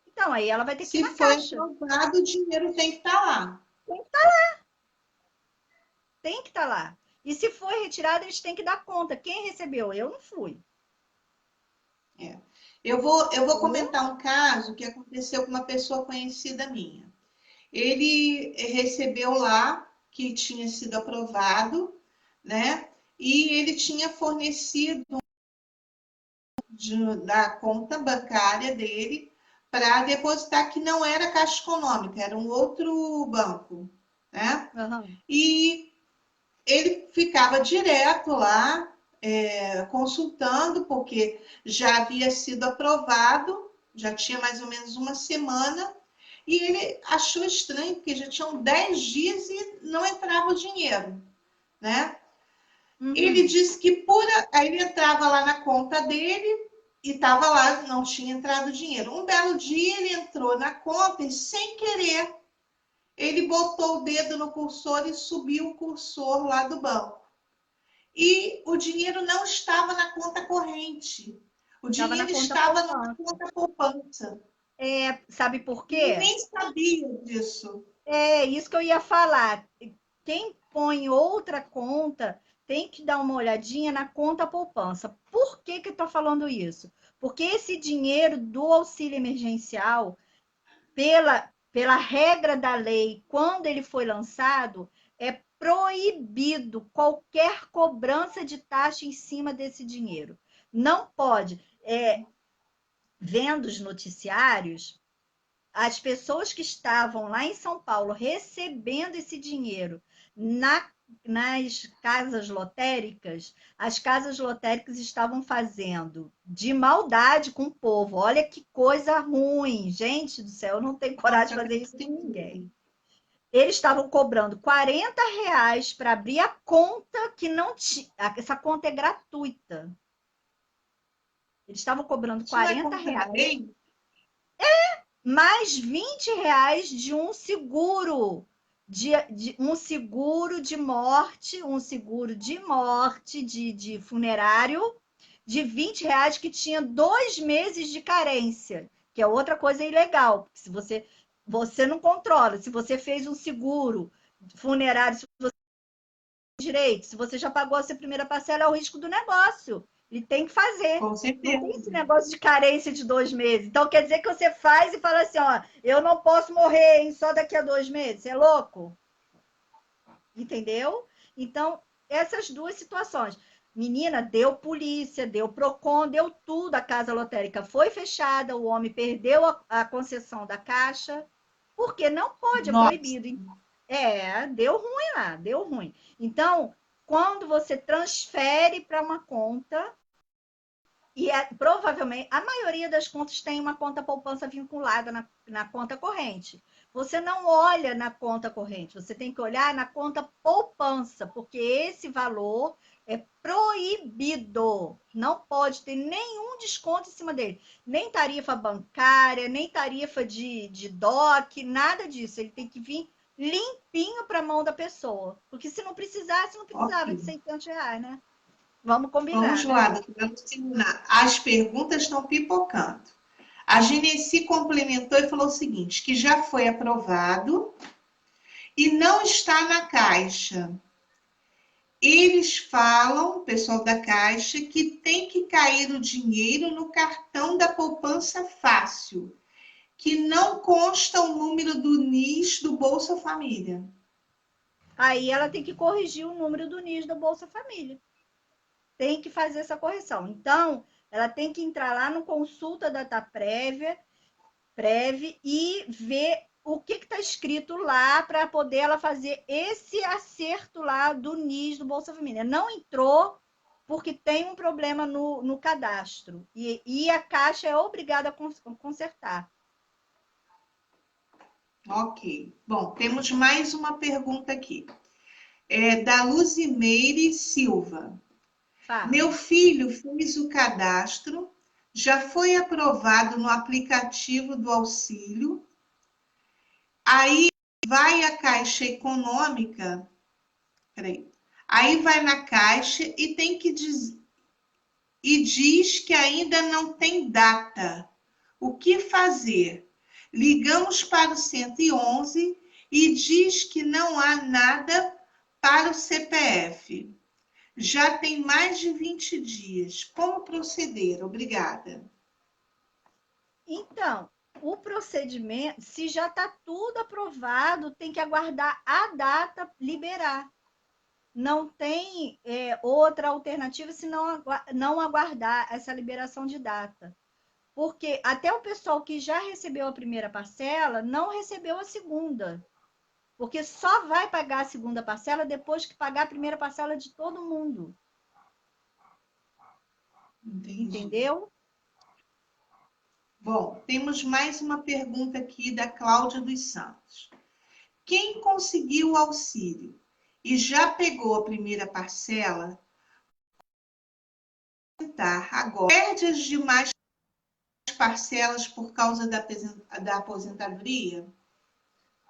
Então, aí ela vai ter que ir
Se
na
foi
caixa.
aprovado, o dinheiro tem que estar lá.
Tem que estar lá. E se foi retirado, eles têm que dar conta. Quem recebeu? Eu não fui.
É. Eu vou
Entendeu?
comentar um caso que aconteceu com uma pessoa conhecida minha. Ele recebeu lá que tinha sido aprovado, né? E ele tinha fornecido da conta bancária dele para depositar que não era Caixa Econômica, era um outro banco, né?
Uhum.
E ele ficava direto lá consultando, porque já havia sido aprovado, já tinha mais ou menos uma semana, e ele achou estranho, porque já tinham 10 dias e não entrava o dinheiro, né? Ele
Uhum.
disse que aí ele entrava lá na conta dele e estava lá, não tinha entrado dinheiro. Um belo dia ele entrou na conta e, sem querer, ele botou o dedo no cursor e subiu o cursor lá do banco. E o dinheiro não estava na conta corrente. O
Estava na
dinheiro
conta
estava numa
poupança.
conta poupança.
Sabe por
Ele
quê?
nem sabia disso.
É isso que eu ia falar. Quem põe outra conta tem que dar uma olhadinha na conta poupança. Por que que eu estou falando isso? Porque esse dinheiro do auxílio emergencial, pela regra da lei, quando ele foi lançado, é proibido qualquer cobrança de taxa em cima desse dinheiro. Não pode. Vendo os noticiários, as pessoas que estavam lá em São Paulo recebendo esse dinheiro nas casas lotéricas, as casas lotéricas estavam fazendo de maldade com o povo. Olha que coisa ruim. Gente do céu, eu não tenho coragem de
Nossa,
fazer isso com ninguém. Eles estavam cobrando R$ 40 para abrir a conta que não tinha. Essa conta é gratuita. Eles estavam cobrando
isso não é contra a
R$ 40
lei?
mais R$ 20 de um seguro, de um seguro de morte, de funerário, de R$ 20 que tinha 2 meses de carência, que é outra coisa ilegal. Se você não controla, se você fez um seguro funerário, se você tem direito, se você já pagou a sua primeira parcela, é o risco do negócio. Ele tem que fazer.
Com
Não tem
certeza.
esse negócio de carência de 2 meses. Então quer dizer que você faz e fala assim, ó, eu não posso morrer, hein, só daqui a 2 meses. Você é louco? Entendeu? Então, essas duas situações. Menina, deu polícia, deu PROCON, deu tudo. A casa lotérica foi fechada, o homem perdeu a concessão da caixa, porque não pode, é
Nossa,
proibido. Deu ruim lá, deu ruim. Então, quando você transfere para uma conta, provavelmente, a maioria das contas tem uma conta poupança vinculada na conta corrente. Você não olha na conta corrente, você tem que olhar na conta poupança, porque esse valor É proibido. Não pode ter nenhum desconto em cima dele. Nem tarifa bancária, nem tarifa de DOC, nada disso. Ele tem que vir limpinho para a mão da pessoa. Porque se não precisasse, não precisava de
Ok.
R$ 600, né? Vamos
Vamos
combinar, né?
lá, doutora Lucimina. As perguntas estão pipocando. A Genesi complementou e falou o seguinte, que já foi aprovado e não está na Caixa. Eles falam, o pessoal da Caixa, que tem que cair o dinheiro no cartão da poupança fácil, que não consta o número do NIS do Bolsa Família.
Aí ela tem que corrigir o número do NIS da Bolsa Família. Tem que fazer essa correção. Então, ela tem que entrar lá no Consulta Data Prévia e ver o que está escrito lá para poder ela fazer esse acerto lá do NIS do Bolsa Família. Não entrou porque tem um problema no cadastro e a Caixa é obrigada a consertar.
Ok. Bom, temos mais uma pergunta aqui. É da Luzimeire Silva.
Fala.
Meu filho fez o cadastro, já foi aprovado no aplicativo do auxílio, aí vai à Caixa Econômica, peraí, aí vai na Caixa e tem que e diz que ainda não tem data. O que fazer? Ligamos para o 111 e diz que não há nada para o CPF. Já tem mais de 20 dias. Como proceder? Obrigada.
Então, o procedimento, se já está tudo aprovado, tem que aguardar a data liberar. Não tem outra alternativa se não aguardar essa liberação de data. Porque até o pessoal que já recebeu a primeira parcela não recebeu a segunda. Porque só vai pagar a segunda parcela depois que pagar a primeira parcela de todo mundo.
Entendi.
Entendeu?
Bom, temos mais uma pergunta aqui da Cláudia dos Santos. Quem conseguiu o auxílio e já pegou a primeira parcela, agora perde as demais parcelas por causa da aposentadoria?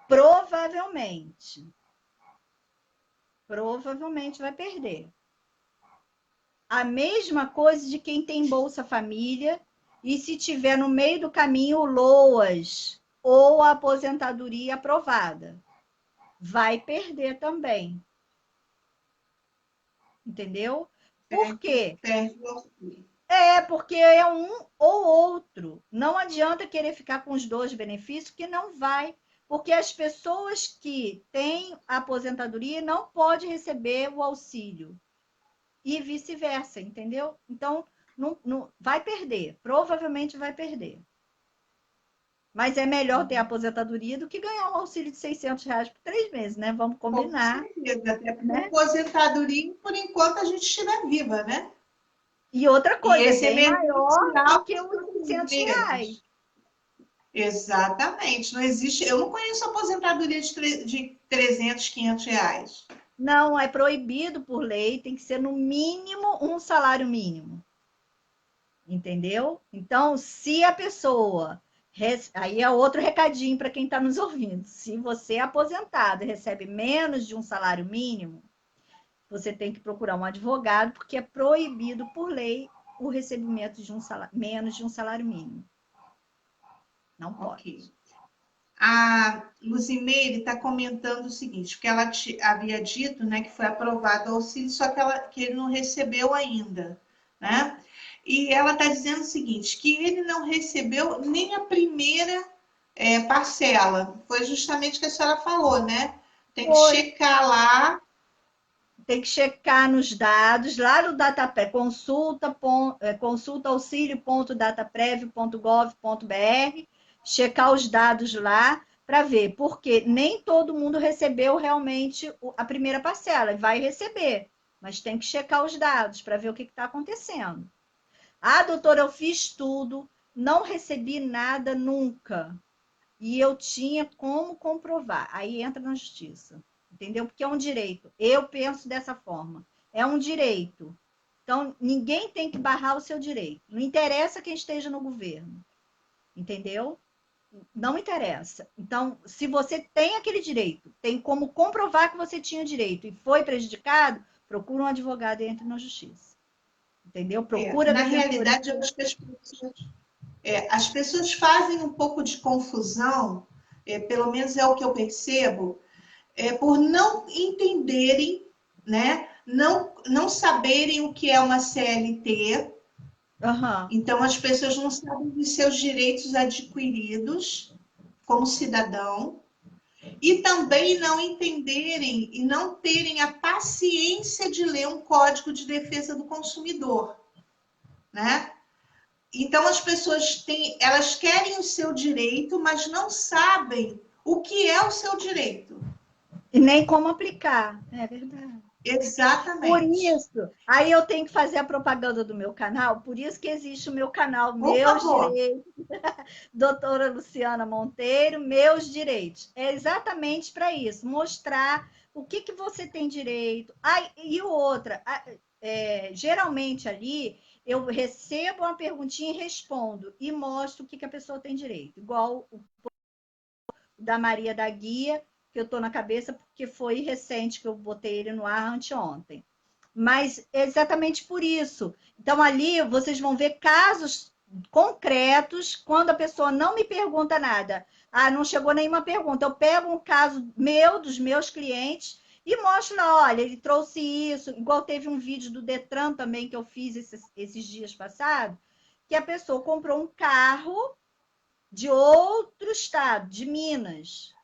Provavelmente. Provavelmente vai perder. A mesma coisa de quem tem Bolsa Família e se tiver no meio do caminho o LOAS ou a aposentadoria aprovada. Vai perder também. Entendeu? Por quê?
Perde o auxílio.
Porque é um ou outro. Não adianta querer ficar com os dois benefícios, que não vai. Porque as pessoas que têm aposentadoria não podem receber o auxílio. E vice-versa, entendeu? Então, não, vai perder. Provavelmente vai perder. Mas é melhor ter aposentadoria do que ganhar um auxílio de R$ 600 por 3 meses, né? Vamos
Com
combinar.
certeza, até porque
Né?
aposentadoria, por enquanto, a gente estiver viva, né?
E outra
E
coisa, é
esse
bem maior do
emergencial
que os
custa
R$ 600.
meses. Exatamente. Não existe. Eu não conheço aposentadoria de 300, R$ 500.
Não, é proibido por lei, tem que ser no mínimo um salário mínimo. Entendeu? Então, se a pessoa. Aí é outro recadinho para quem está nos ouvindo. Se você é aposentado e recebe menos de um salário mínimo, você tem que procurar um advogado, porque é proibido por lei o recebimento de menos de um salário mínimo. Não pode.
Ok. A Luzimeire está comentando o seguinte, porque ela havia dito, né, que foi aprovado o auxílio, só que ele não recebeu ainda, né? E ela está dizendo o seguinte, que ele não recebeu nem a primeira parcela. Foi justamente o que a senhora falou, né? Tem que checar lá.
Tem que checar nos dados, lá no DataPrev, consulta auxilio.dataprev.gov.br, checar os dados lá para ver, porque nem todo mundo recebeu realmente a primeira parcela, vai receber, mas tem que checar os dados para ver o que está acontecendo. Ah, doutora, eu fiz tudo, não recebi nada nunca, e eu tinha como comprovar, aí entra na justiça. Entendeu? Porque é um direito. Eu penso dessa forma. é um direito. Então, ninguém tem que barrar o seu direito. Não interessa quem esteja no governo. Entendeu? Não interessa. Então, se você tem aquele direito, tem como comprovar que você tinha direito e foi prejudicado, procura um advogado e entre na justiça. Entendeu? Procura
Na realidade, eu acho que as pessoas fazem um pouco de confusão, pelo menos é o que eu percebo, por não entenderem, né? Não saberem o que é uma CLT.
Uhum.
Então, as pessoas não sabem dos seus direitos adquiridos como cidadão e também não entenderem e não terem a paciência de ler um Código de Defesa do Consumidor, né? Então, as pessoas elas querem o seu direito, mas não sabem o que é o seu direito.
E nem como aplicar. É verdade. Por
Exatamente.
isso, aí eu tenho que fazer a propaganda do meu canal, por isso que existe o meu canal,
Por
Meus
favor.
Direitos, doutora Luciana Monteiro, Meus Direitos. É exatamente para isso, mostrar o que você tem direito. E outra, geralmente ali eu recebo uma perguntinha e respondo, e mostro o que a pessoa tem direito. Igual o da Maria da Guia, que eu estou na cabeça porque foi recente que eu botei ele no ar anteontem. Mas é exatamente por isso. Então, ali vocês vão ver casos concretos, quando a pessoa não me pergunta nada. Ah, não chegou nenhuma pergunta. Eu pego um caso meu, dos meus clientes, e mostro lá, olha, ele trouxe isso. Igual teve um vídeo do Detran também que eu fiz esses dias passados, que a pessoa comprou um carro de outro estado, de Minas.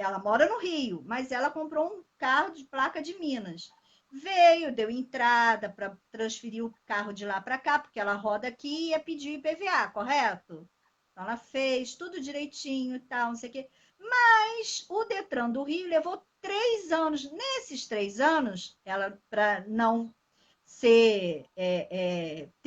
Ela mora no Rio, mas ela comprou um carro de placa de Minas. Veio, deu entrada para transferir o carro de lá para cá, porque ela roda aqui e ia pedir IPVA, correto? Então ela fez tudo direitinho e tal, não sei o quê. Mas o Detran do Rio levou 3 anos. Nesses 3 anos, ela, para não ter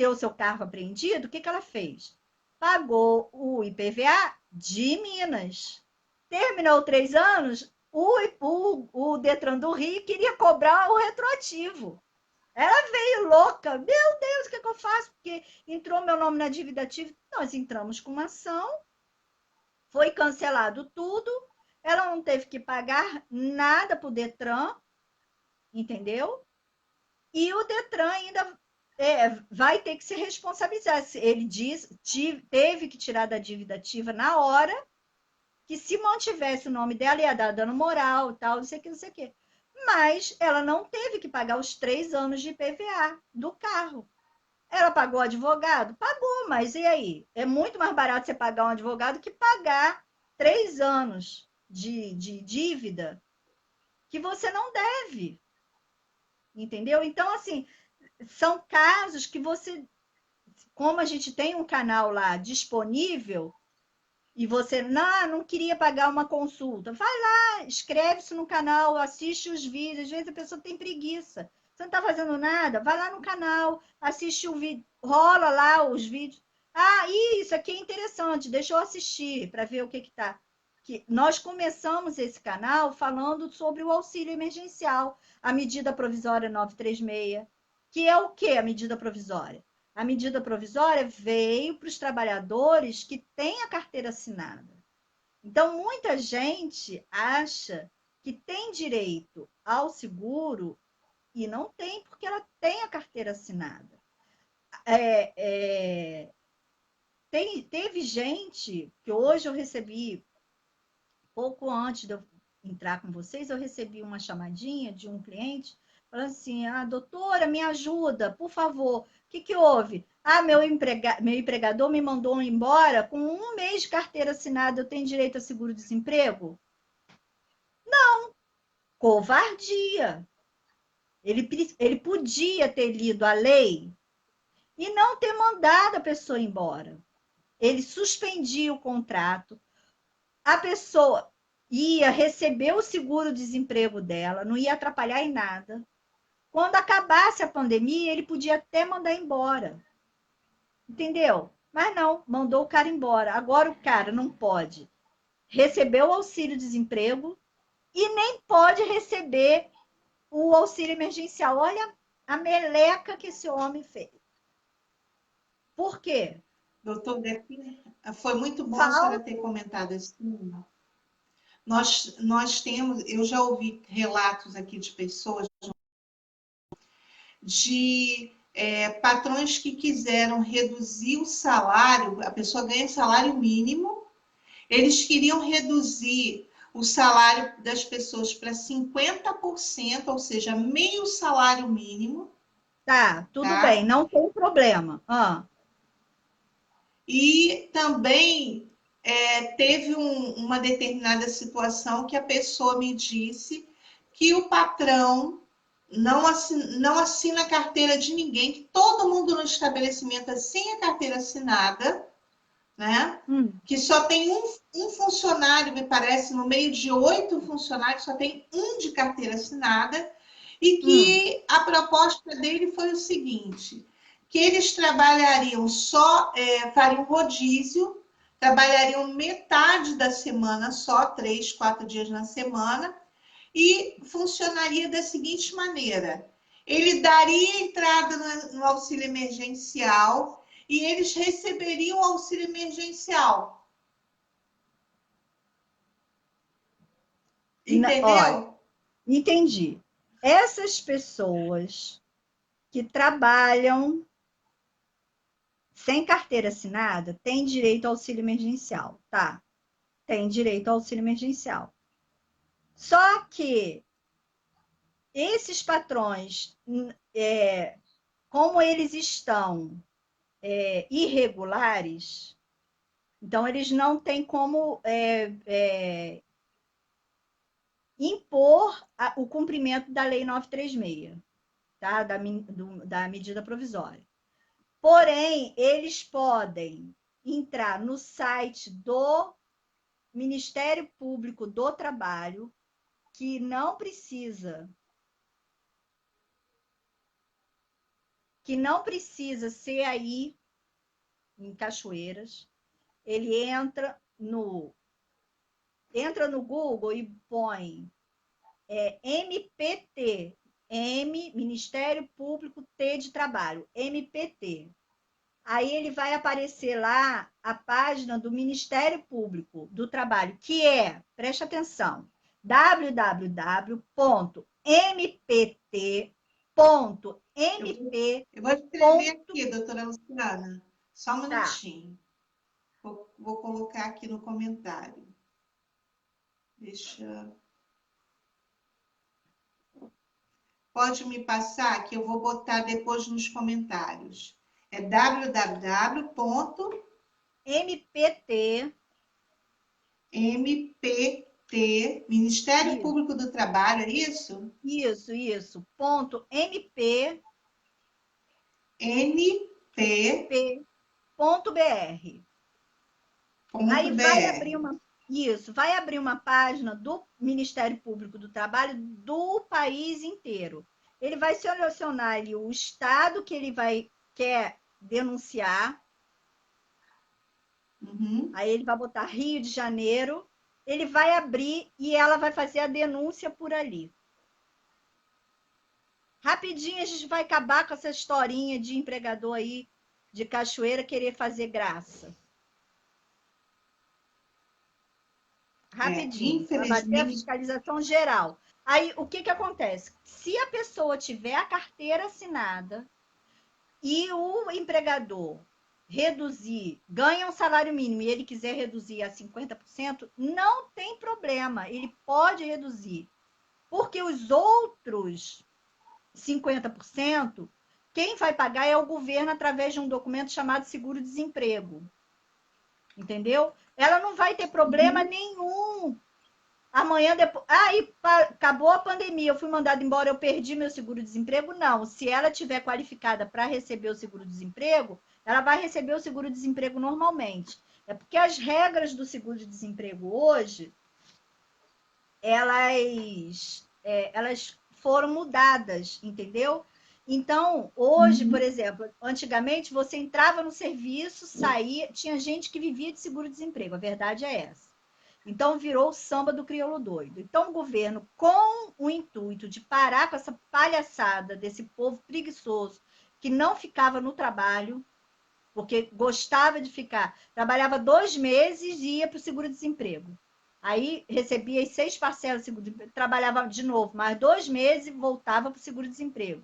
o seu carro apreendido, o que ela fez? Pagou o IPVA de Minas. Terminou 3 anos, o Detran do Rio queria cobrar o retroativo. Ela veio louca. Meu Deus, o que eu faço? Porque entrou meu nome na dívida ativa. Nós entramos com uma ação, foi cancelado tudo. Ela não teve que pagar nada para o Detran, entendeu? E o Detran ainda vai ter que se responsabilizar. Ele teve que tirar da dívida ativa na hora, que se mantivesse o nome dela ia dar dano moral e tal, não sei o que, não sei o que. Mas ela não teve que pagar os 3 anos de IPVA do carro. Ela pagou o advogado? Pagou, mas e aí? É muito mais barato você pagar um advogado que pagar 3 anos de dívida que você não deve. Entendeu? Então, assim, são casos que você, como a gente tem um canal lá disponível, e você não queria pagar uma consulta, vai lá, escreve isso no canal, assiste os vídeos. Às vezes a pessoa tem preguiça. Você não está fazendo nada? Vai lá no canal, assiste o vídeo, rola lá os vídeos. Ah, isso aqui é interessante, deixa eu assistir para ver o que está. Que nós começamos esse canal falando sobre o auxílio emergencial, a medida provisória 936, que é o que a medida provisória? A medida provisória veio para os trabalhadores que têm a carteira assinada. Então, muita gente acha que tem direito ao seguro e não tem, porque ela tem a carteira assinada. Teve gente que hoje eu recebi, pouco antes de eu entrar com vocês, eu recebi uma chamadinha de um cliente falando assim: ah, doutora, me ajuda, por favor. O que houve? Ah, meu empregador me mandou embora com 1 mês de carteira assinada, eu tenho direito a seguro-desemprego? Covardia. Ele podia ter lido a lei e não ter mandado a pessoa embora. Ele suspendia o contrato, a pessoa ia receber o seguro-desemprego dela, não ia atrapalhar em nada. Quando acabasse a pandemia, ele podia até mandar embora. Entendeu? Mas não, mandou o cara embora. Agora o cara não pode receber o auxílio-desemprego e nem pode receber o auxílio emergencial. Olha a meleca que esse homem fez. Por quê?
Doutora, foi muito bom a senhora
Falta.
ter comentado esse tema. Nós temos, eu já ouvi relatos aqui de pessoas, de patrões que quiseram reduzir o salário, a pessoa ganha salário mínimo, eles queriam reduzir o salário das pessoas para 50%, ou seja, meio salário mínimo.
Tá, tudo bem,
Tá?
não tem problema.
E também teve uma determinada situação que a pessoa me disse que o patrão não assina a carteira de ninguém, que todo mundo no estabelecimento assina a carteira assinada, né? Que só tem um funcionário, me parece, no meio de 8 funcionários, só tem um de carteira assinada, e que a proposta dele foi o seguinte, que eles trabalhariam fariam rodízio, trabalhariam metade da semana só, 3, 4 dias na semana, e funcionaria da seguinte maneira, ele daria entrada no auxílio emergencial e eles receberiam o auxílio emergencial. Entendeu?
Olha, entendi. Essas pessoas que trabalham sem carteira assinada têm direito ao auxílio emergencial, tá? Tem direito ao auxílio emergencial. Só que esses patrões, como eles estão irregulares, então eles não têm como impor o cumprimento da Lei 936, tá? Da medida provisória. Porém, eles podem entrar no site do Ministério Público do Trabalho, que não precisa ser aí em Cachoeiras. Ele entra no Google e põe MPT, Ministério Público T de Trabalho, MPT. Aí ele vai aparecer lá a página do Ministério Público do Trabalho, que preste atenção, www.mpt.mp.
Eu vou escrever aqui, doutora Luciana, só um minutinho. Vou colocar aqui no comentário. Pode me passar, que eu vou botar depois nos comentários. É www.mpt, Ministério Público do Trabalho, é isso?
Isso. Ponto MP.
NP.br.
Aí vai abrir uma página do Ministério Público do Trabalho do país inteiro. Ele vai selecionar ali o estado que ele quer denunciar. Aí ele vai botar Rio de Janeiro. Ele vai abrir e ela vai fazer a denúncia por ali. Rapidinho a gente vai acabar com essa historinha de empregador aí de Cachoeira querer fazer graça. Rapidinho, para bater a fiscalização geral. Aí, o que acontece? Se a pessoa tiver a carteira assinada e o empregador ganha um salário mínimo e ele quiser reduzir a 50%, não tem problema, ele pode reduzir. Porque os outros 50%, quem vai pagar é o governo através de um documento chamado seguro-desemprego. Entendeu? Ela não vai ter problema nenhum. Amanhã, depois. Acabou a pandemia, eu fui mandada embora, eu perdi meu seguro-desemprego? Não. Se ela tiver qualificada para receber o seguro-desemprego, ela vai receber o seguro-desemprego normalmente. É porque as regras do seguro-desemprego hoje, elas foram mudadas, entendeu? Então, hoje, por exemplo, antigamente você entrava no serviço, saía, tinha gente que vivia de seguro-desemprego, a verdade é essa. Então, virou o samba do crioulo doido. Então, o governo, com o intuito de parar com essa palhaçada desse povo preguiçoso, que não ficava no trabalho, porque gostava de ficar, trabalhava 2 meses e ia para o seguro-desemprego. Aí recebia as 6 parcelas do seguro-desemprego, trabalhava de novo, mais 2 meses e voltava para o seguro-desemprego.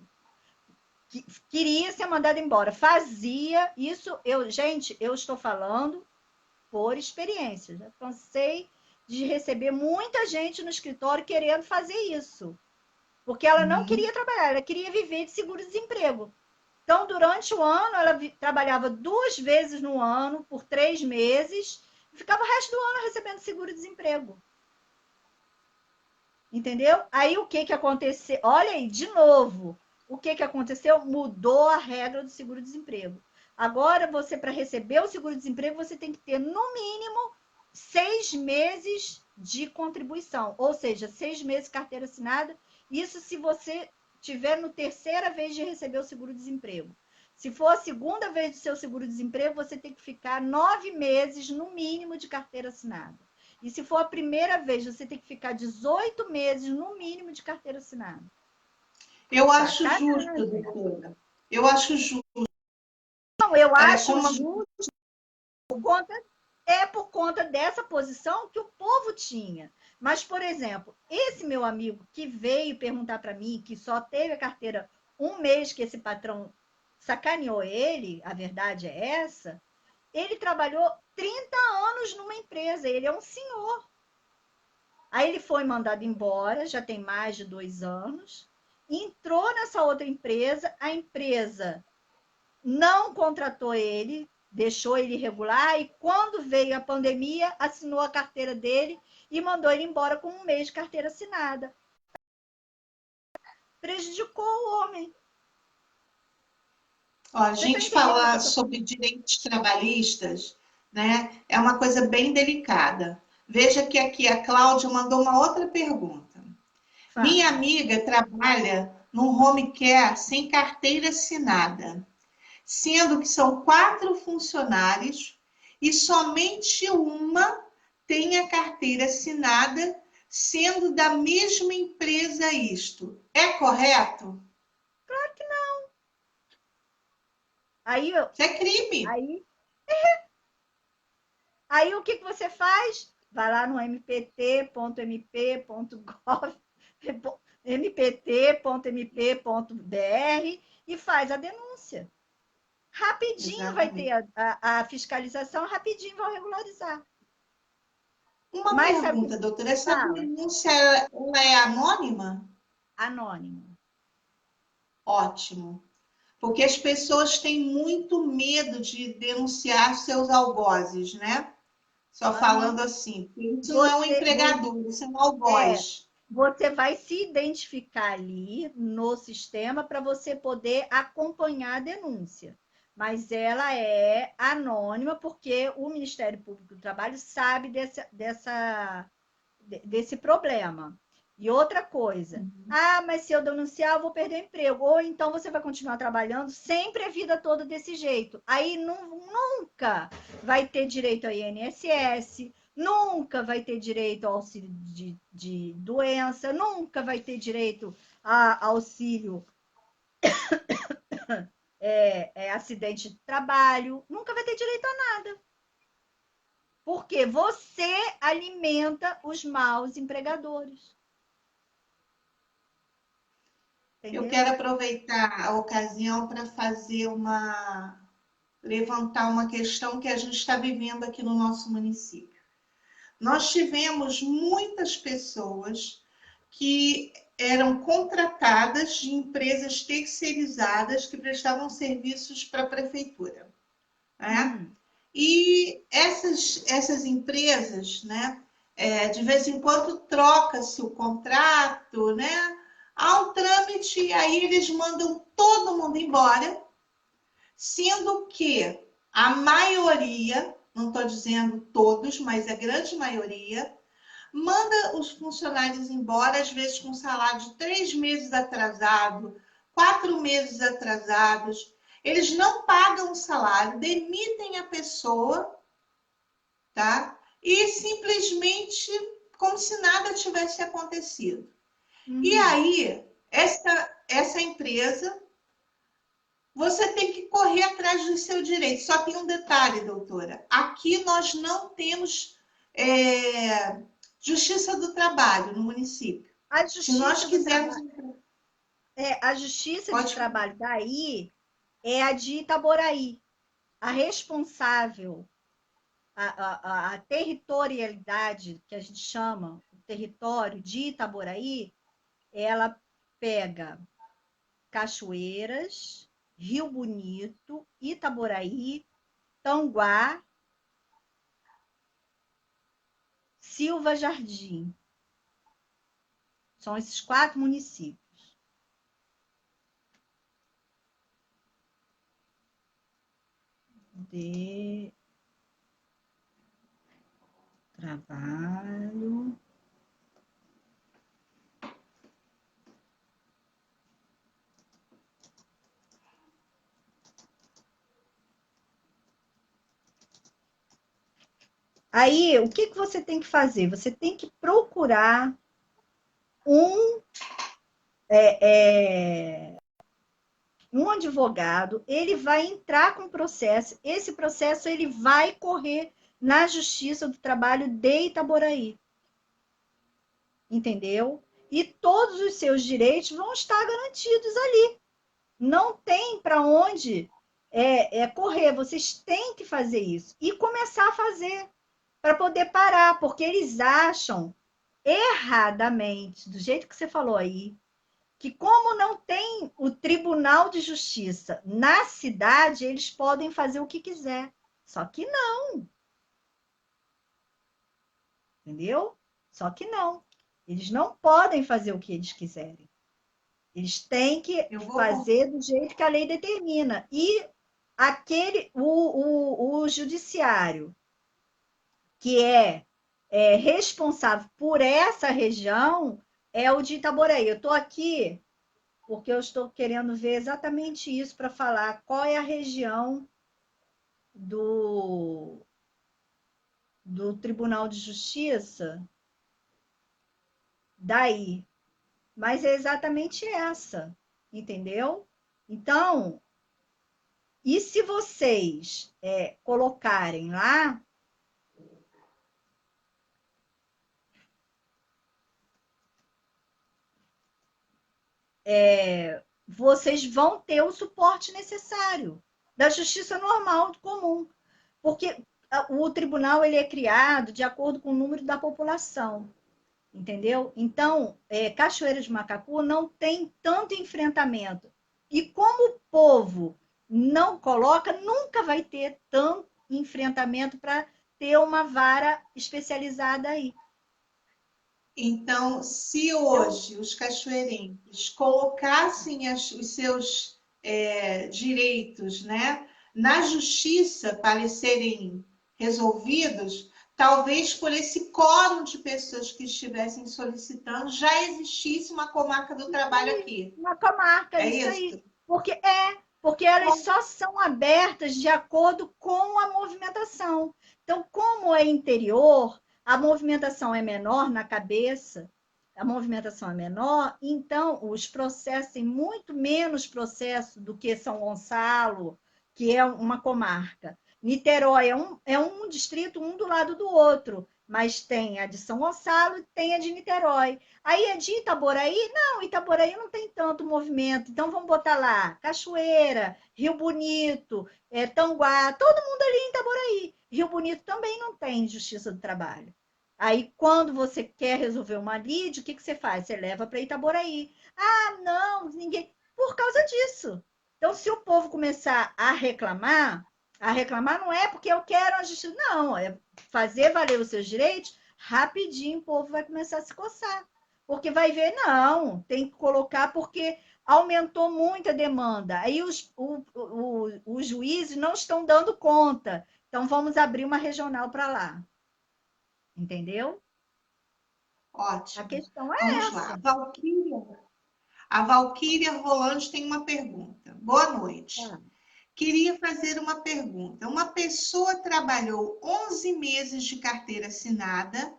Queria ser mandado embora, fazia isso. Gente, eu estou falando por experiência. Já cansei de receber muita gente no escritório querendo fazer isso. Porque ela não queria trabalhar, ela queria viver de seguro-desemprego. Então, durante o ano, ela trabalhava 2 vezes no ano, por 3 meses, e ficava o resto do ano recebendo seguro-desemprego. Entendeu? Aí, o que aconteceu? Olha aí, de novo, o que aconteceu? Mudou a regra do seguro-desemprego. Agora, você, para receber o seguro-desemprego, você tem que ter, no mínimo, 6 meses de contribuição. Ou seja, 6 meses de carteira assinada. Isso se você tiver no 3ª vez de receber o seguro-desemprego. Se for a 2ª vez do seu seguro-desemprego, você tem que ficar 9 meses, no mínimo, de carteira assinada. E se for a 1ª vez, você tem que ficar 18 meses, no mínimo, de carteira assinada.
Eu acho justo, doutora. Eu acho justo.
Não, eu acho justo por conta dessa posição que o povo tinha. Mas, por exemplo, esse meu amigo que veio perguntar para mim, que só teve a carteira 1 mês que esse patrão sacaneou ele, a verdade é essa, ele trabalhou 30 anos numa empresa, ele é um senhor. Aí ele foi mandado embora, já tem mais de 2 anos, entrou nessa outra empresa, a empresa não contratou ele, deixou ele irregular, e quando veio a pandemia, assinou a carteira dele e mandou ele embora com 1 mês de carteira assinada. Prejudicou o homem.
Ó, a gente falar sobre direitos trabalhistas, né, é uma coisa bem delicada. Veja que aqui a Cláudia mandou uma outra pergunta. Minha amiga trabalha num home care sem carteira assinada, sendo que são 4 funcionários e somente uma tem a carteira assinada, sendo da mesma empresa isto. É correto?
Claro que não. Aí,
isso é crime.
Aí o que você faz? Vai lá no mpt.mp.gov, mpt.mp.br e faz a denúncia. Rapidinho. Exatamente. Vai ter a fiscalização, rapidinho vão regularizar.
Uma pergunta, doutora, essa denúncia ela é anônima?
Anônima.
Ótimo. Porque as pessoas têm muito medo de denunciar seus algozes, né? Só falando assim, isso não é um empregador, isso é um algoz.
Você vai se identificar ali no sistema para você poder acompanhar a denúncia. Mas ela é anônima porque o Ministério Público do Trabalho sabe desse problema. E outra coisa, mas se eu denunciar, eu vou perder o emprego. Ou então você vai continuar trabalhando sempre a vida toda desse jeito. Aí nunca vai ter direito ao INSS, nunca vai ter direito ao auxílio de doença, nunca vai ter direito a auxílio acidente de trabalho, nunca vai ter direito a nada. Porque você alimenta os maus empregadores.
Entendeu? Eu quero aproveitar a ocasião para levantar uma questão que a gente está vivendo aqui no nosso município. Nós tivemos muitas pessoas que eram contratadas de empresas terceirizadas que prestavam serviços para a prefeitura, né? E essas empresas, né, de vez em quando troca-se o contrato, né? Há um trâmite e aí eles mandam todo mundo embora, sendo que a maioria, não estou dizendo todos, mas a grande maioria, manda os funcionários embora, às vezes com salário de 3 meses atrasado, 4 meses atrasados. Eles não pagam o salário, demitem a pessoa, tá? e simplesmente como se nada tivesse acontecido. E aí, essa empresa, você tem que correr atrás do seu direito. Só tem um detalhe, doutora. Aqui nós não temos justiça do trabalho no município. Se nós quisermos...
A justiça do trabalho daí é a de Itaboraí. A responsável, a territorialidade, que a gente chama, o território de Itaboraí, ela pega Cachoeiras, Rio Bonito, Itaboraí, Tanguá, Silva Jardim. São esses 4 municípios. De trabalho. Aí, o que você tem que fazer? Você tem que procurar um advogado, ele vai entrar com o processo, esse processo ele vai correr na Justiça do Trabalho de Itaboraí. Entendeu? E todos os seus direitos vão estar garantidos ali. Não tem para onde correr. Vocês têm que fazer isso. E começar a fazer para poder parar, porque eles acham erradamente, do jeito que você falou aí, que como não tem o Tribunal de Justiça na cidade, eles podem fazer o que quiser. Só que não. Entendeu? Só que não. Eles não podem fazer o que eles quiserem. Eles têm que fazer do jeito que a lei determina. E o judiciário, que é responsável por essa região, é o de Itaboraí. Eu estou aqui porque eu estou querendo ver exatamente isso para falar qual é a região do Tribunal de Justiça daí. Mas é exatamente essa, entendeu? Então, e se vocês colocarem lá, vocês vão ter o suporte necessário da justiça normal, comum. Porque o tribunal ele é criado de acordo com o número da população. Entendeu? Então, Cachoeira de Macacu não tem tanto enfrentamento. E como o povo não coloca, nunca vai ter tanto enfrentamento para ter uma vara especializada aí.
Então, se hoje os cachoeirenses colocassem os seus direitos, né, na justiça para serem resolvidos, talvez por esse quórum de pessoas que estivessem solicitando, já existisse uma comarca do trabalho aqui.
Uma comarca, isso aí. Porque elas só são abertas de acordo com a movimentação. Então, como é interior, a movimentação é menor na cabeça, a movimentação é menor, então os processos têm muito menos processo do que São Gonçalo, que é uma comarca. Niterói é um distrito, um do lado do outro, mas tem a de São Gonçalo e tem a de Niterói. Aí a de Itaboraí, não, Itaboraí não tem tanto movimento, então vamos botar lá Cachoeira, Rio Bonito, Tanguá, todo mundo ali em Itaboraí. Rio Bonito também não tem Justiça do Trabalho. Aí, quando você quer resolver uma lide, o que você faz? Você leva para Itaboraí. Ah, não, ninguém. Por causa disso. Então, se o povo começar a reclamar não é porque eu quero a justiça, não, é fazer valer os seus direitos, rapidinho o povo vai começar a se coçar. Porque vai ver, não, tem que colocar porque aumentou muito a demanda. Aí os juízes não estão dando conta. Então, vamos abrir uma regional para lá. Entendeu?
Ótimo.
A questão é
vamos
essa.
Lá. A Valquíria Rolante tem uma pergunta. Boa noite. queria fazer uma pergunta. Uma pessoa trabalhou 11 meses de carteira assinada,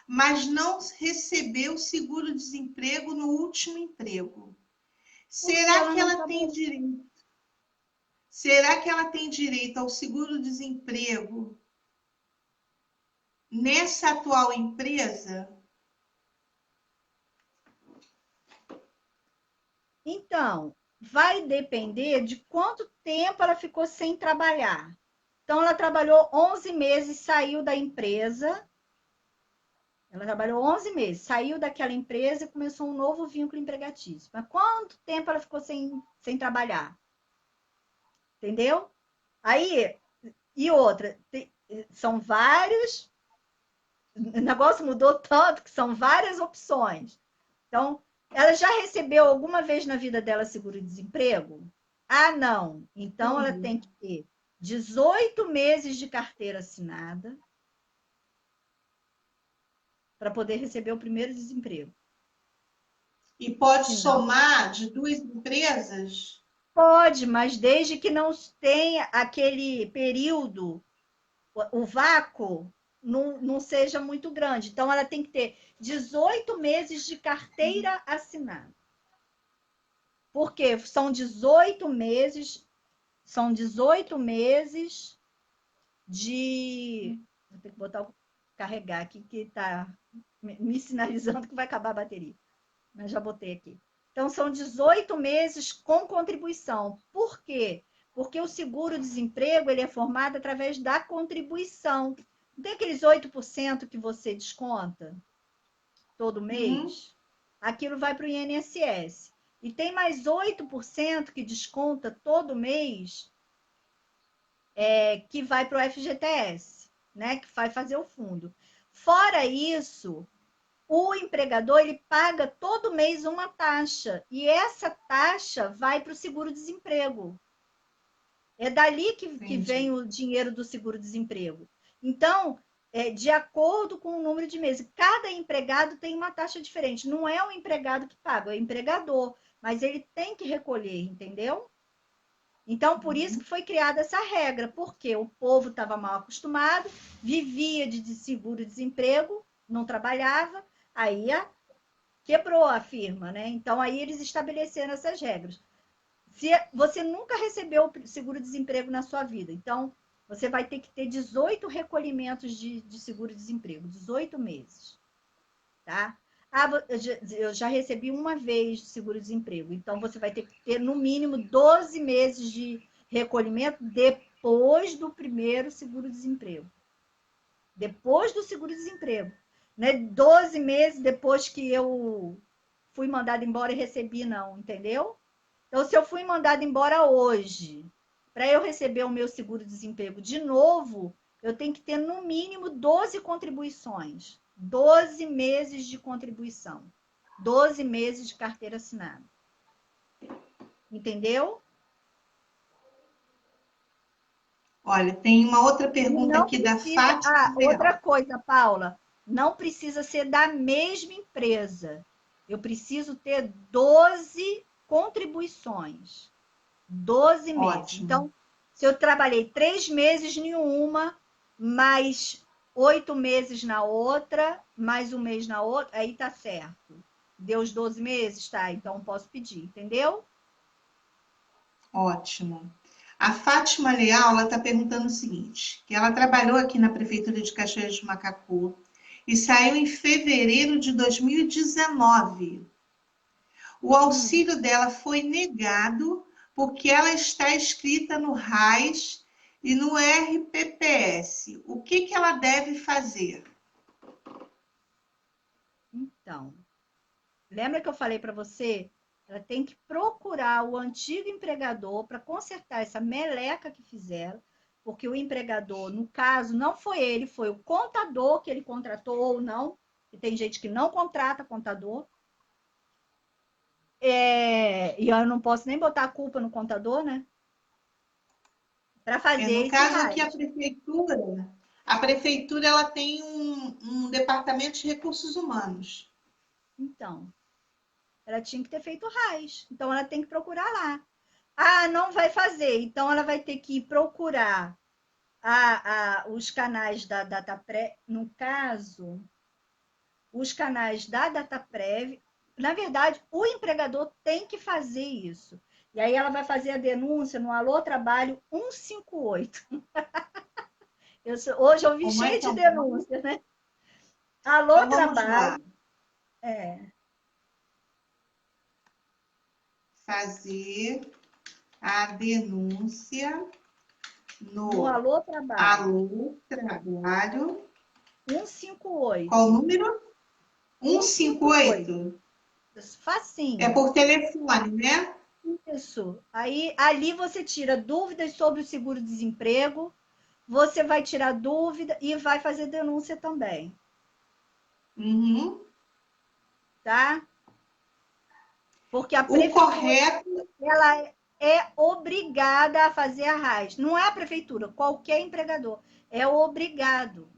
mas não recebeu seguro-desemprego no último emprego. Será que ela tem direito? Será que ela tem direito ao seguro-desemprego nessa atual empresa?
Então, vai depender de quanto tempo ela ficou sem trabalhar. Então, ela trabalhou 11 meses, saiu da empresa. Ela trabalhou 11 meses, saiu daquela empresa e começou um novo vínculo empregatício. Mas quanto tempo ela ficou sem trabalhar? Entendeu? Aí, e outra, são vários. O negócio mudou tanto que são várias opções. Então, ela já recebeu alguma vez na vida dela seguro-desemprego? Ah, não. Então, ela tem que ter 18 meses de carteira assinada para poder receber o primeiro desemprego.
E pode somar de 2 empresas?
Pode, mas desde que não tenha aquele período, o vácuo não seja muito grande. Então, ela tem que ter 18 meses de carteira assinada. Porque são 18 meses de. Vou ter que carregar aqui, que está me sinalizando que vai acabar a bateria. Mas já botei aqui. Então, são 18 meses com contribuição. Por quê? Porque o seguro-desemprego ele é formado através da contribuição. Não tem aqueles 8% que você desconta todo mês? Aquilo vai para o INSS. E tem mais 8% que desconta todo mês, que vai para o FGTS, né? Que vai fazer o fundo. Fora isso, o empregador ele paga todo mês uma taxa. E essa taxa vai para o seguro-desemprego. É dali que vem o dinheiro do seguro-desemprego. Então, de acordo com o número de meses, cada empregado tem uma taxa diferente. Não é o empregado que paga, é o empregador. Mas ele tem que recolher, entendeu? Então, por isso que foi criada essa regra, porque o povo estava mal acostumado, vivia de seguro-desemprego, não trabalhava, aí quebrou a firma, né? Então, aí eles estabeleceram essas regras. Se você nunca recebeu seguro-desemprego na sua vida, então você vai ter que ter 18 recolhimentos de seguro-desemprego, 18 meses, tá? Ah, eu já recebi uma vez de seguro-desemprego, então você vai ter que ter no mínimo 12 meses de recolhimento depois do primeiro seguro-desemprego. Depois do seguro-desemprego. Não é 12 meses depois que eu fui mandada embora e recebi, não, entendeu? Então, se eu fui mandada embora hoje, para eu receber o meu seguro-desemprego de novo, eu tenho que ter no mínimo 12 contribuições. 12 meses de contribuição. 12 meses de carteira assinada. Entendeu?
Olha, tem uma outra pergunta aqui da Fátima.
Outra coisa, Paula. Não precisa ser da mesma empresa. Eu preciso ter 12 contribuições. 12 meses.
Ótimo.
Então, se eu trabalhei 3 meses em uma, mais 8 meses na outra, mais um mês na outra, aí tá certo. Deu os 12 meses? Tá, então posso pedir, entendeu?
Ótimo. A Fátima Leal, ela está perguntando o seguinte, que ela trabalhou aqui na Prefeitura de Cachoeira de Macacu e saiu em fevereiro de 2019. O auxílio dela foi negado porque ela está inscrita no RAS e no RPPS. O que ela deve fazer?
Então, lembra que eu falei para você? Ela tem que procurar o antigo empregador para consertar essa meleca que fizeram, porque o empregador, no caso, não foi ele, foi o contador que ele contratou ou não, e tem gente que não contrata contador. E eu não posso nem botar a culpa no contador, né? Para fazer
No caso
RAS.
aqui, a prefeitura ela tem um departamento de recursos humanos.
Então, ela tinha que ter feito RAS. Então, ela tem que procurar lá. Ah, não vai fazer. Então, ela vai ter que procurar os canais da DataPrev. No caso, os canais da DataPrev. Na verdade, o empregador tem que fazer isso. E aí ela vai fazer a denúncia no Alô Trabalho 158. Hoje eu vi
Como é
cheio
que é
de
o nome?
denúncias, né? Alô
Então vamos lá.
Trabalho. É,
Fazer a denúncia
no
no
Alô Trabalho
Alô Trabalho. Qual o
158.
número?
158.
158. É
Facinho.
por telefone, né?
Isso. Aí ali você tira dúvidas sobre o seguro-desemprego, você vai tirar dúvida e vai fazer denúncia também,
Uhum.
tá? Porque a
O
prefeitura
correto,
ela é obrigada a fazer a RAIS. Não é a prefeitura, qualquer empregador é obrigado.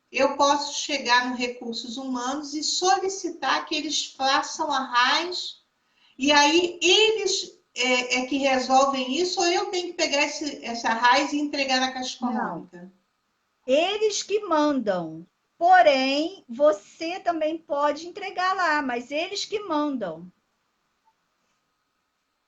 eu posso chegar no Recursos Humanos e solicitar que eles façam a RAIS, e aí eles que resolvem isso, ou eu tenho que pegar essa RAIS e entregar na Caixa
Não,
Econômica?
eles que mandam. Porém, você também pode entregar lá, mas eles que mandam,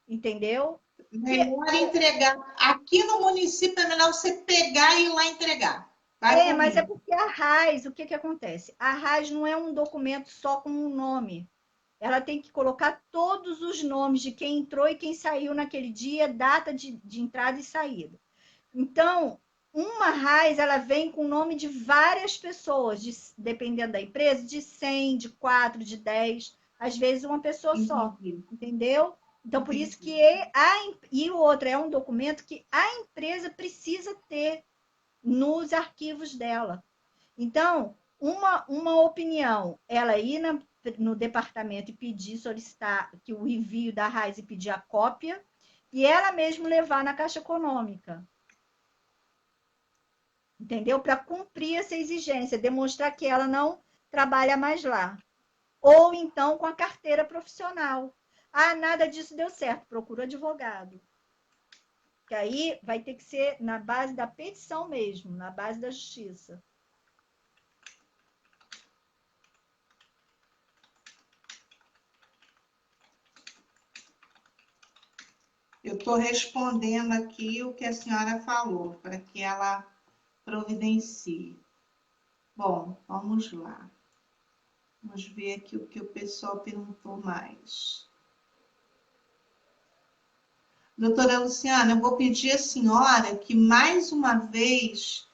entendeu? Que
Melhor entregar. Aqui no município é melhor você pegar e ir lá entregar. Vai por
Mas é
mim.
porque a RAIS, o que que acontece? A RAIS não é um documento só com um nome. Ela tem que colocar todos os nomes de quem entrou e quem saiu naquele dia, data de entrada e saída. Então, uma RAIS, ela vem com o nome de várias pessoas, dependendo da empresa, de 100, de 4, de 10, às vezes uma pessoa só,
Entendi.
entendeu? Então, por isso
Entendi.
que e o outro é um documento que a empresa precisa ter nos arquivos dela. Então, uma opinião, ela ir no departamento e pedir, solicitar que o envio da RAIS e pedir a cópia, e ela mesma levar na Caixa Econômica, entendeu? Para cumprir essa exigência, demonstrar que ela não trabalha mais lá. Ou então com a carteira profissional. Ah, nada disso deu certo, procura advogado. Que aí vai ter que ser na base da petição mesmo, na base da justiça.
Eu estou respondendo aqui o que a senhora falou, para que ela providencie. Bom, vamos lá. Vamos ver aqui o que o pessoal perguntou mais. Doutora Luciana, eu vou pedir à senhora que mais uma vez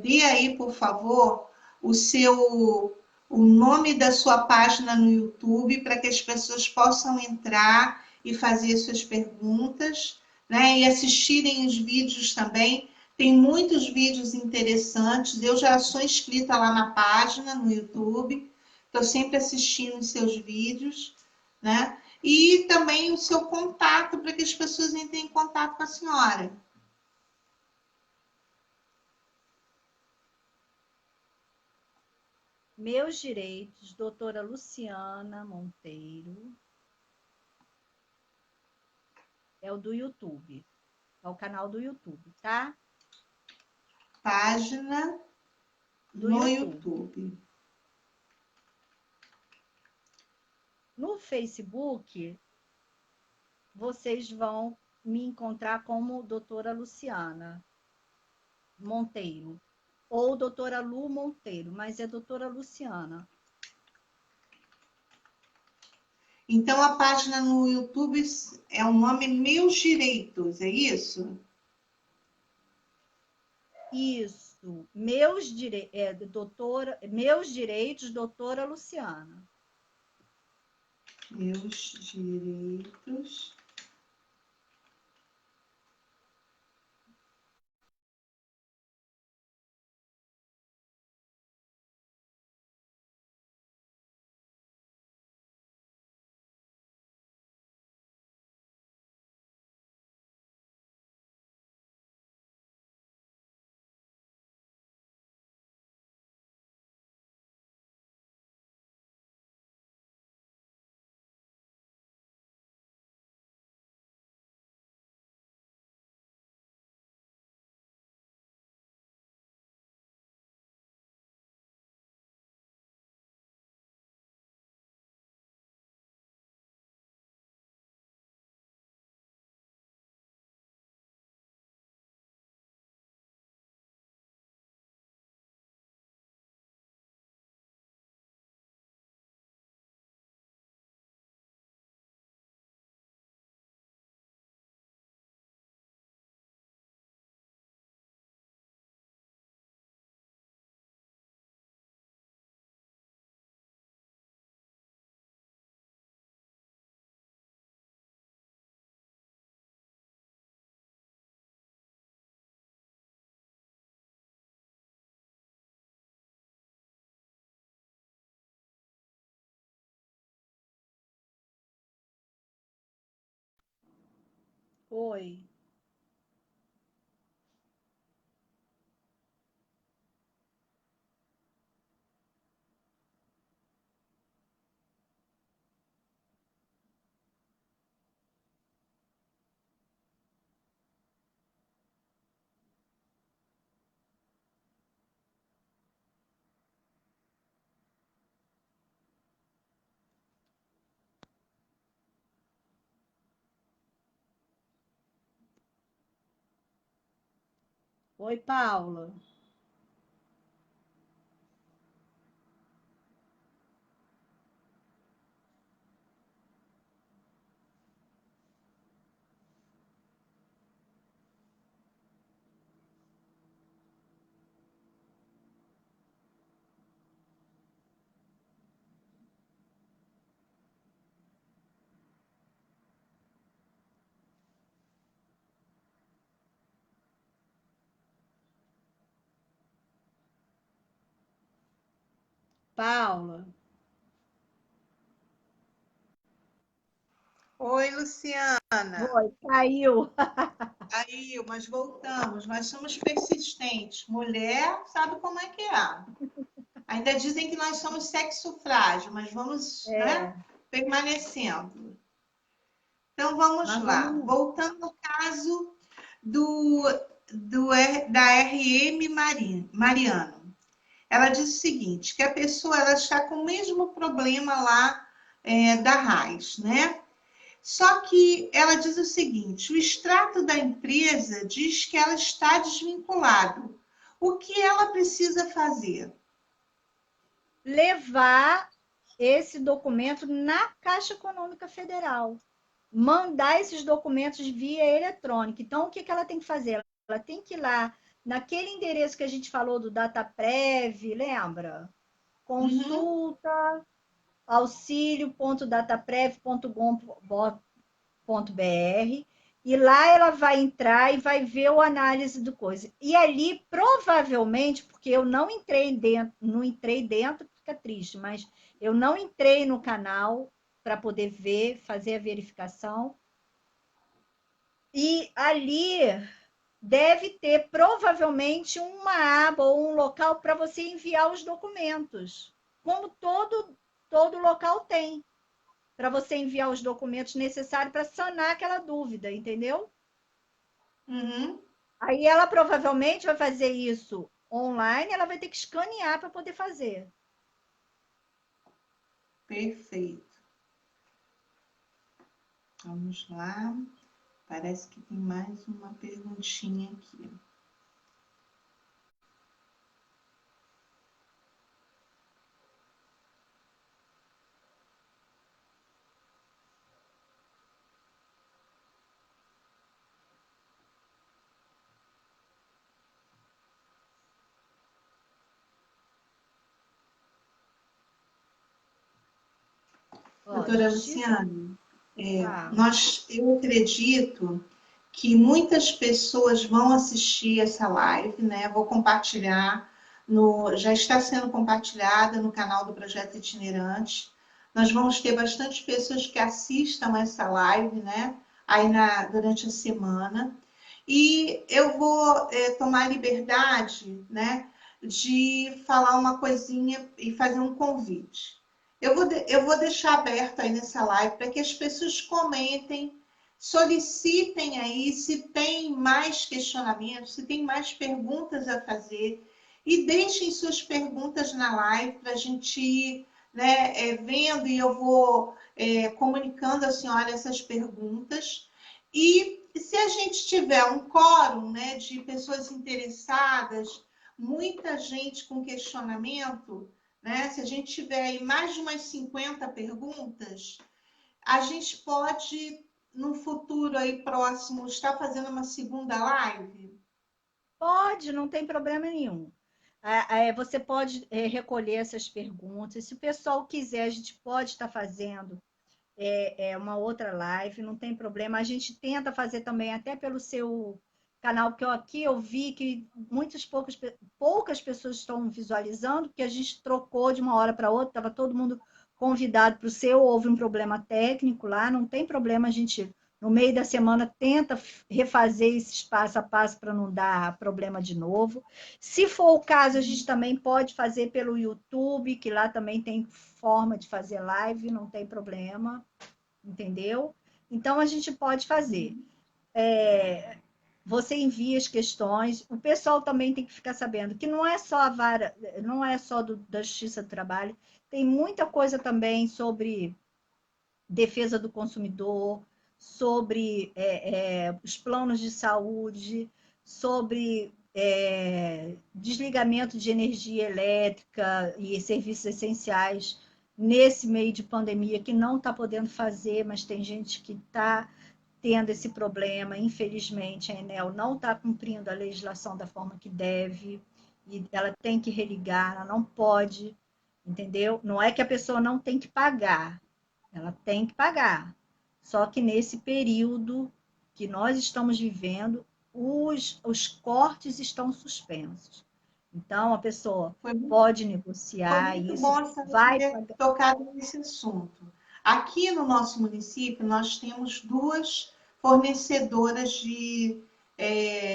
dê aí, por favor, o nome da sua página no YouTube para que as pessoas possam entrar e fazer suas perguntas, né? E assistirem os vídeos também. Tem muitos vídeos interessantes. Eu já sou inscrita lá na página no YouTube, estou sempre assistindo os seus vídeos, né? E também o seu contato para que as pessoas entrem em contato com a senhora.
Meus direitos, doutora Luciana Monteiro. É o do YouTube. É o canal do YouTube, tá?
Página
Do
no
YouTube.
YouTube.
No Facebook, vocês vão me encontrar como doutora Luciana Monteiro. Ou doutora Lu Monteiro, mas é doutora Luciana.
Então, a página no YouTube é o nome Meus Direitos, é isso?
Isso. Meus direitos, doutora Luciana.
Meus Direitos.
Oi. Oi, Paula. Paula.
Oi, Luciana.
Oi, caiu.
Aí, mas voltamos. Nós somos persistentes. Mulher sabe como é que é. Ainda dizem que nós somos sexo frágil, mas vamos, né,
É,
permanecendo. Então vamos
mas
lá.
vamos.
Voltando ao caso do, da RM Mariano. Ela diz o seguinte, que a pessoa ela está com o mesmo problema lá da raiz, né? Só que ela diz o seguinte, o extrato da empresa diz que ela está desvinculado. O que ela precisa fazer?
Levar esse documento na Caixa Econômica Federal. Mandar esses documentos via eletrônica. Então, o que ela tem que fazer? Ela tem que ir lá naquele endereço que a gente falou do DataPrev, lembra?
Uhum.
Consulta auxilio.dataprev.gov.br e lá ela vai entrar e vai ver o análise do coisa. E ali, provavelmente, porque eu não entrei dentro, fica triste, mas eu não entrei no canal para poder ver, fazer a verificação. E ali deve ter provavelmente uma aba ou um local para você enviar os documentos, como todo local tem, para você enviar os documentos necessários para sanar aquela dúvida, entendeu?
Uhum.
Aí ela provavelmente vai fazer isso online, ela vai ter que escanear para poder fazer.
Perfeito. Vamos lá. Parece que tem mais uma perguntinha aqui.
Ó,
Doutora
justiça.
Luciana,
Ah,
eu acredito que muitas pessoas vão assistir essa live, né? Vou compartilhar já está sendo compartilhada no canal do Projeto Itinerante. Nós vamos ter bastante pessoas que assistam essa live, né? Durante a semana. E eu vou tomar liberdade, né? De falar uma coisinha e fazer um convite. Eu vou deixar aberto aí nessa live para que as pessoas comentem, solicitem aí se tem mais questionamentos, se tem mais perguntas a fazer e deixem suas perguntas na live para a gente ir, né, vendo e eu vou comunicando à senhora essas perguntas. E se a gente tiver um quórum, né, de pessoas interessadas, muita gente com questionamento, né? Se a gente tiver aí mais de umas 50 perguntas, a gente pode, no futuro aí próximo, estar fazendo uma segunda live?
pode, não tem problema nenhum. Você pode recolher essas perguntas. Se o pessoal quiser, a gente pode estar fazendo uma outra live, não tem problema. A gente tenta fazer também até pelo seu canal, porque aqui eu vi que poucas pessoas estão visualizando, porque a gente trocou de uma hora para outra, estava todo mundo convidado para o seu, houve um problema técnico lá, não tem problema a gente No meio da semana, tenta refazer esses passo a passo para não dar problema de novo. Se for o caso, a gente também pode fazer pelo YouTube, que lá também tem forma de fazer live, não tem problema, entendeu? Então, a gente pode fazer. Você envia as questões, o pessoal também tem que ficar sabendo que não é só a vara, não é só da Justiça do Trabalho, tem muita coisa também sobre defesa do consumidor, sobre os planos de saúde, sobre desligamento de energia elétrica e serviços essenciais nesse meio de pandemia que não está podendo fazer, mas tem gente que está tendo esse problema. Infelizmente, a Enel não está cumprindo a legislação da forma que deve, e ela tem que religar, ela não pode, entendeu? Não é que a pessoa não tem que pagar, ela tem que pagar. Só que nesse período que nós estamos vivendo, os cortes estão suspensos. Então, a pessoa pode
Foi
negociar
muito
isso,
bom a senhora
vai
ter
pagar.
tocado nesse assunto. Aqui no nosso município, nós temos duas fornecedoras de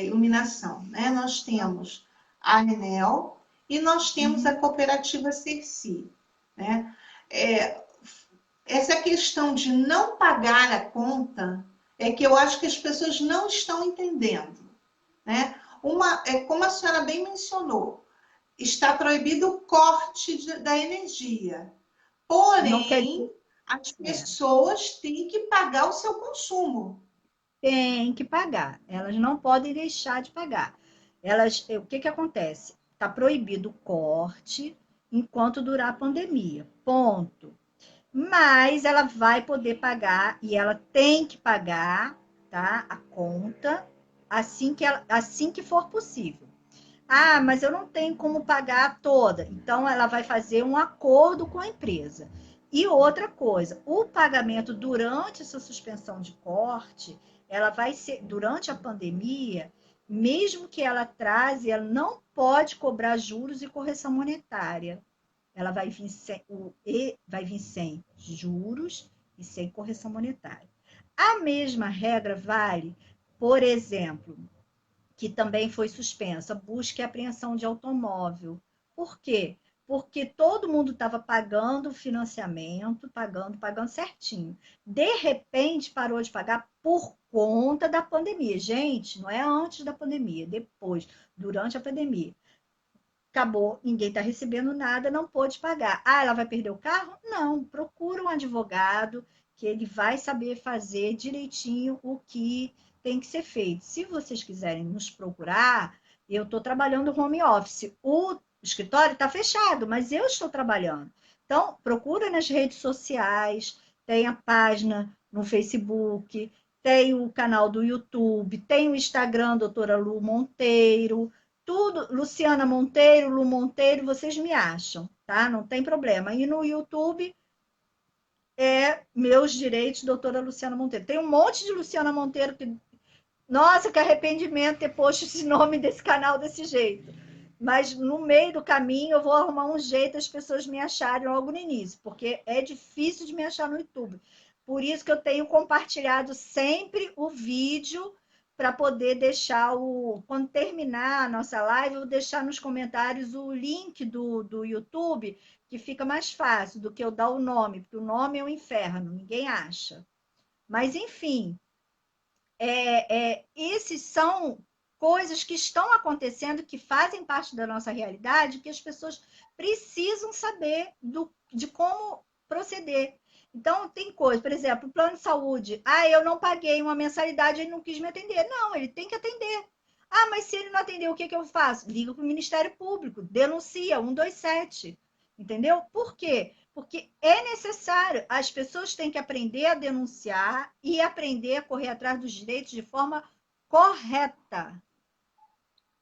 iluminação, né? Nós temos a Enel e nós temos a cooperativa Cerci, né? Essa questão de não pagar a conta é que eu acho que as pessoas não estão entendendo, né? Como a senhora bem mencionou, está proibido o corte da energia.
Não quer
Porém,
dizer,
as
é,
pessoas têm que pagar o seu consumo.
tem que pagar. Elas não podem deixar de pagar. O que acontece? Está proibido o corte enquanto durar a pandemia. Ponto. Mas ela vai poder pagar e ela tem que pagar, tá? A conta assim que for possível. Ah, mas eu não tenho como pagar toda. Então ela vai fazer um acordo com a empresa. E outra coisa, o pagamento durante essa suspensão de corte, ela vai ser durante a pandemia, mesmo que ela atrase, ela não pode cobrar juros e correção monetária. Ela vai vir sem juros e sem correção monetária. A mesma regra vale, por exemplo, que também foi suspensa, busca e apreensão de automóvel. Por quê? Porque todo mundo estava pagando o financiamento, pagando certinho. De repente, parou de pagar por conta da pandemia. Gente, não é antes da pandemia, depois, durante a pandemia. Acabou, ninguém está recebendo nada, não pôde pagar. Ah, ela vai perder o carro? Não, procura um advogado que ele vai saber fazer direitinho o que tem que ser feito. Se vocês quiserem nos procurar, eu estou trabalhando home office. O escritório está fechado, mas eu estou trabalhando. Então, procura nas redes sociais, tem a página no Facebook, tem o canal do YouTube, tem o Instagram, doutora Lu Monteiro, tudo, Luciana Monteiro, Lu Monteiro, vocês me acham, tá? Não tem problema. E no YouTube é Meus Direitos, doutora Luciana Monteiro. Tem um monte de Luciana Monteiro que. Nossa, que arrependimento ter posto esse nome desse canal desse jeito. Mas no meio do caminho eu vou arrumar um jeito as pessoas me acharem logo no início, porque é difícil de me achar no YouTube. Por isso que eu tenho compartilhado sempre o vídeo para poder deixar quando terminar a nossa live, eu vou deixar nos comentários o link do YouTube, que fica mais fácil do que eu dar o nome, porque o nome é um inferno, ninguém acha. Mas, enfim, esses são coisas que estão acontecendo, que fazem parte da nossa realidade, que as pessoas precisam saber de como proceder. Então, tem coisa, por exemplo, o plano de saúde. Ah, eu não paguei uma mensalidade, ele não quis me atender. Não, ele tem que atender. Ah, mas se ele não atender, o que eu faço? Liga para o Ministério Público, denuncia 127. Entendeu? Por quê? Porque é necessário, as pessoas têm que aprender a denunciar e aprender a correr atrás dos direitos de forma correta,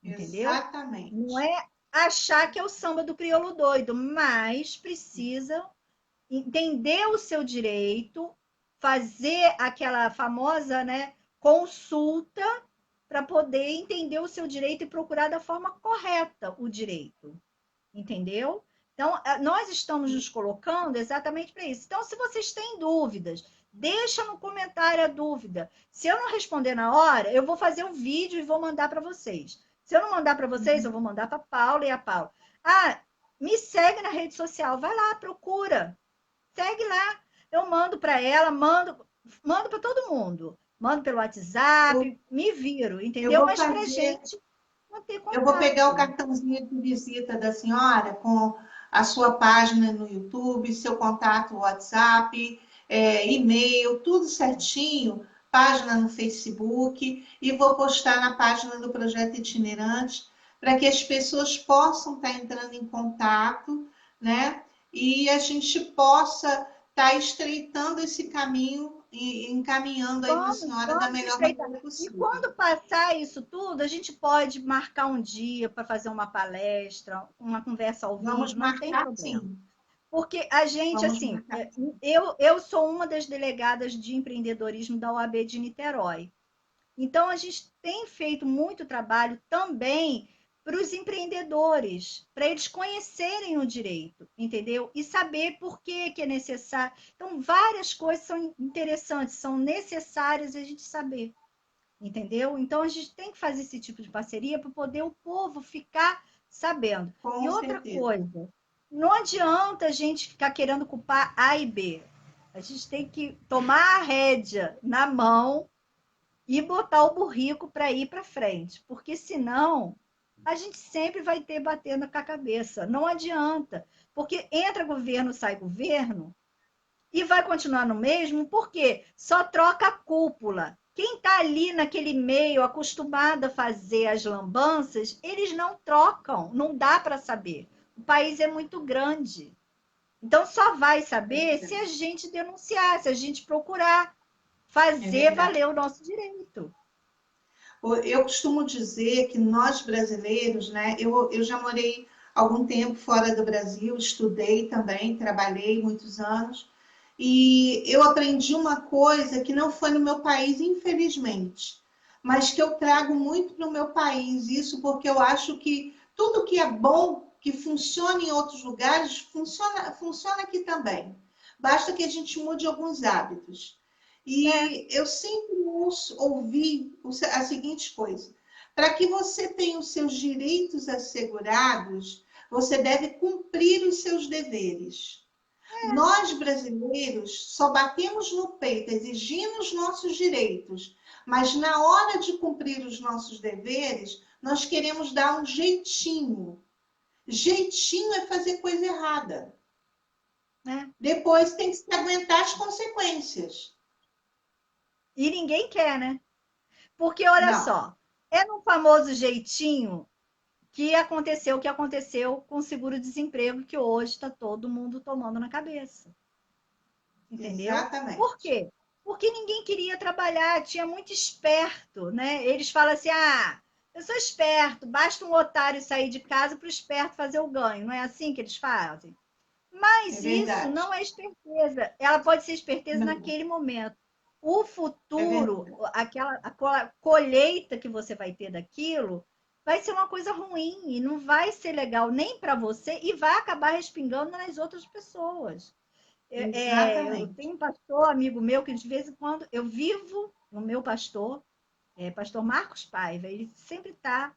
entendeu? Não
Exatamente.
é achar que é o samba do crioulo doido, mas precisa entender o seu direito, fazer aquela famosa, né, consulta para poder entender o seu direito e procurar da forma correta o direito, entendeu? Então, nós estamos nos colocando exatamente para isso. Então, se vocês têm dúvidas, Deixa no comentário a dúvida. Se eu não responder na hora, eu vou fazer um vídeo e vou mandar para vocês. Se eu não mandar para vocês, eu vou mandar para a Paula e a Paula. Ah, me segue na rede social, vai lá, procura. Segue lá. Eu mando para ela, mando para todo mundo. Mando pelo
Eu,
WhatsApp, me viro,
eu
entendeu?
vou
Mas para
fazer,
gente manter
eu vou pegar o
contato.
cartãozinho de visita da senhora com a sua página no YouTube, seu contato WhatsApp, e-mail, tudo certinho, página no Facebook, e vou postar na página do Projeto Itinerante, para que as pessoas possam estar entrando em contato, né? E a gente possa estar estreitando esse caminho e encaminhando aí para a senhora da
Vamos
melhor
estreitar.
maneira
E
possível.
quando passar isso tudo, a gente pode marcar um dia para fazer uma palestra, uma conversa ao
Vamos
vivo, não tem
marcar,
problema.
sim.
Porque a gente,
Vamos
assim,
marcar.
eu sou uma das delegadas de empreendedorismo da OAB de Niterói. Então, a gente tem feito muito trabalho também para os empreendedores, para eles conhecerem o direito, entendeu? E saber por que é necessário. Então, várias coisas são interessantes, são necessárias a gente saber, entendeu? Então, a gente tem que fazer esse tipo de parceria para poder o povo ficar sabendo. E
Com
outra
certeza.
coisa, não adianta a gente ficar querendo culpar A e B. A gente tem que tomar a rédea na mão e botar o burrico para ir para frente, porque senão a gente sempre vai ter batendo com a cabeça. Não adianta, porque entra governo, sai governo e vai continuar no mesmo, porque só troca a cúpula. Quem está ali naquele meio, acostumado a fazer as lambanças, eles não trocam, não dá para saber. O país é muito grande. Então, só vai
É
saber se
verdade.
a gente denunciar, se a gente procurar
É
fazer
verdade.
valer o nosso direito.
Eu costumo dizer que nós brasileiros, né? Eu já morei algum tempo fora do Brasil, estudei também, trabalhei muitos anos, e eu aprendi uma coisa que não foi no meu país, infelizmente, mas que eu trago muito para o meu país, isso porque eu acho que tudo que é bom, que funciona em outros lugares, funciona aqui também. Basta que a gente mude alguns hábitos.
É,
E eu sempre ouvi a seguinte coisa: para que você tenha os seus direitos assegurados, você deve cumprir os seus deveres. Nós, brasileiros, só batemos no peito exigindo os nossos direitos, mas na hora de cumprir os nossos deveres, nós queremos dar um jeitinho. Jeitinho é fazer coisa errada.
é.
Depois tem que se aguentar as consequências.
E ninguém quer, né? Porque olha
Não,
só, é no famoso jeitinho que aconteceu o que aconteceu com o seguro-desemprego que hoje está todo mundo tomando na cabeça. Entendeu? Por
exatamente.
quê? Porque ninguém queria trabalhar, tinha muito esperto, né? Eles falam assim: ah, eu sou esperto, basta um otário sair de casa para o esperto fazer o ganho. Não é assim que eles fazem?
É
Mas isso
verdade.
não é esperteza. Ela pode ser esperteza
Não,
naquele momento. O
é
futuro,
verdade.
aquela colheita que você vai ter daquilo, vai ser uma coisa ruim e não vai ser legal nem para você e vai acabar respingando nas outras pessoas. Eu
Exatamente.
tenho um pastor, amigo meu, que de vez em quando eu vivo no meu pastor, pastor Marcos Paiva, ele sempre está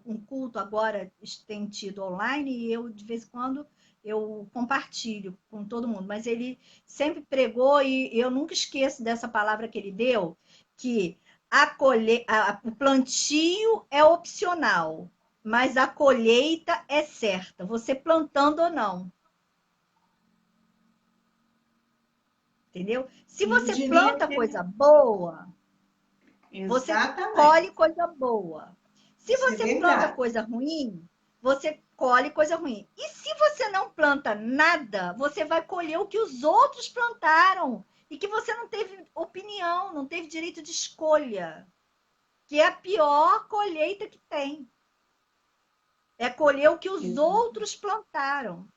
um culto agora tem tido online e eu de vez em quando eu compartilho com todo mundo, mas ele sempre pregou e eu nunca esqueço dessa palavra que ele deu, que o plantio é opcional, mas a colheita é certa, você plantando ou não, entendeu? Se
Quem
você
diria
planta
que é
coisa boa, você colhe
exatamente.
coisa boa. Se
Isso é
você planta
verdade.
coisa ruim, você colhe coisa ruim. E se você não planta nada, você vai colher o que os outros plantaram e que você não teve opinião, não teve direito de escolha, que é a pior colheita que tem. É colher o que os
Exato.
outros plantaram.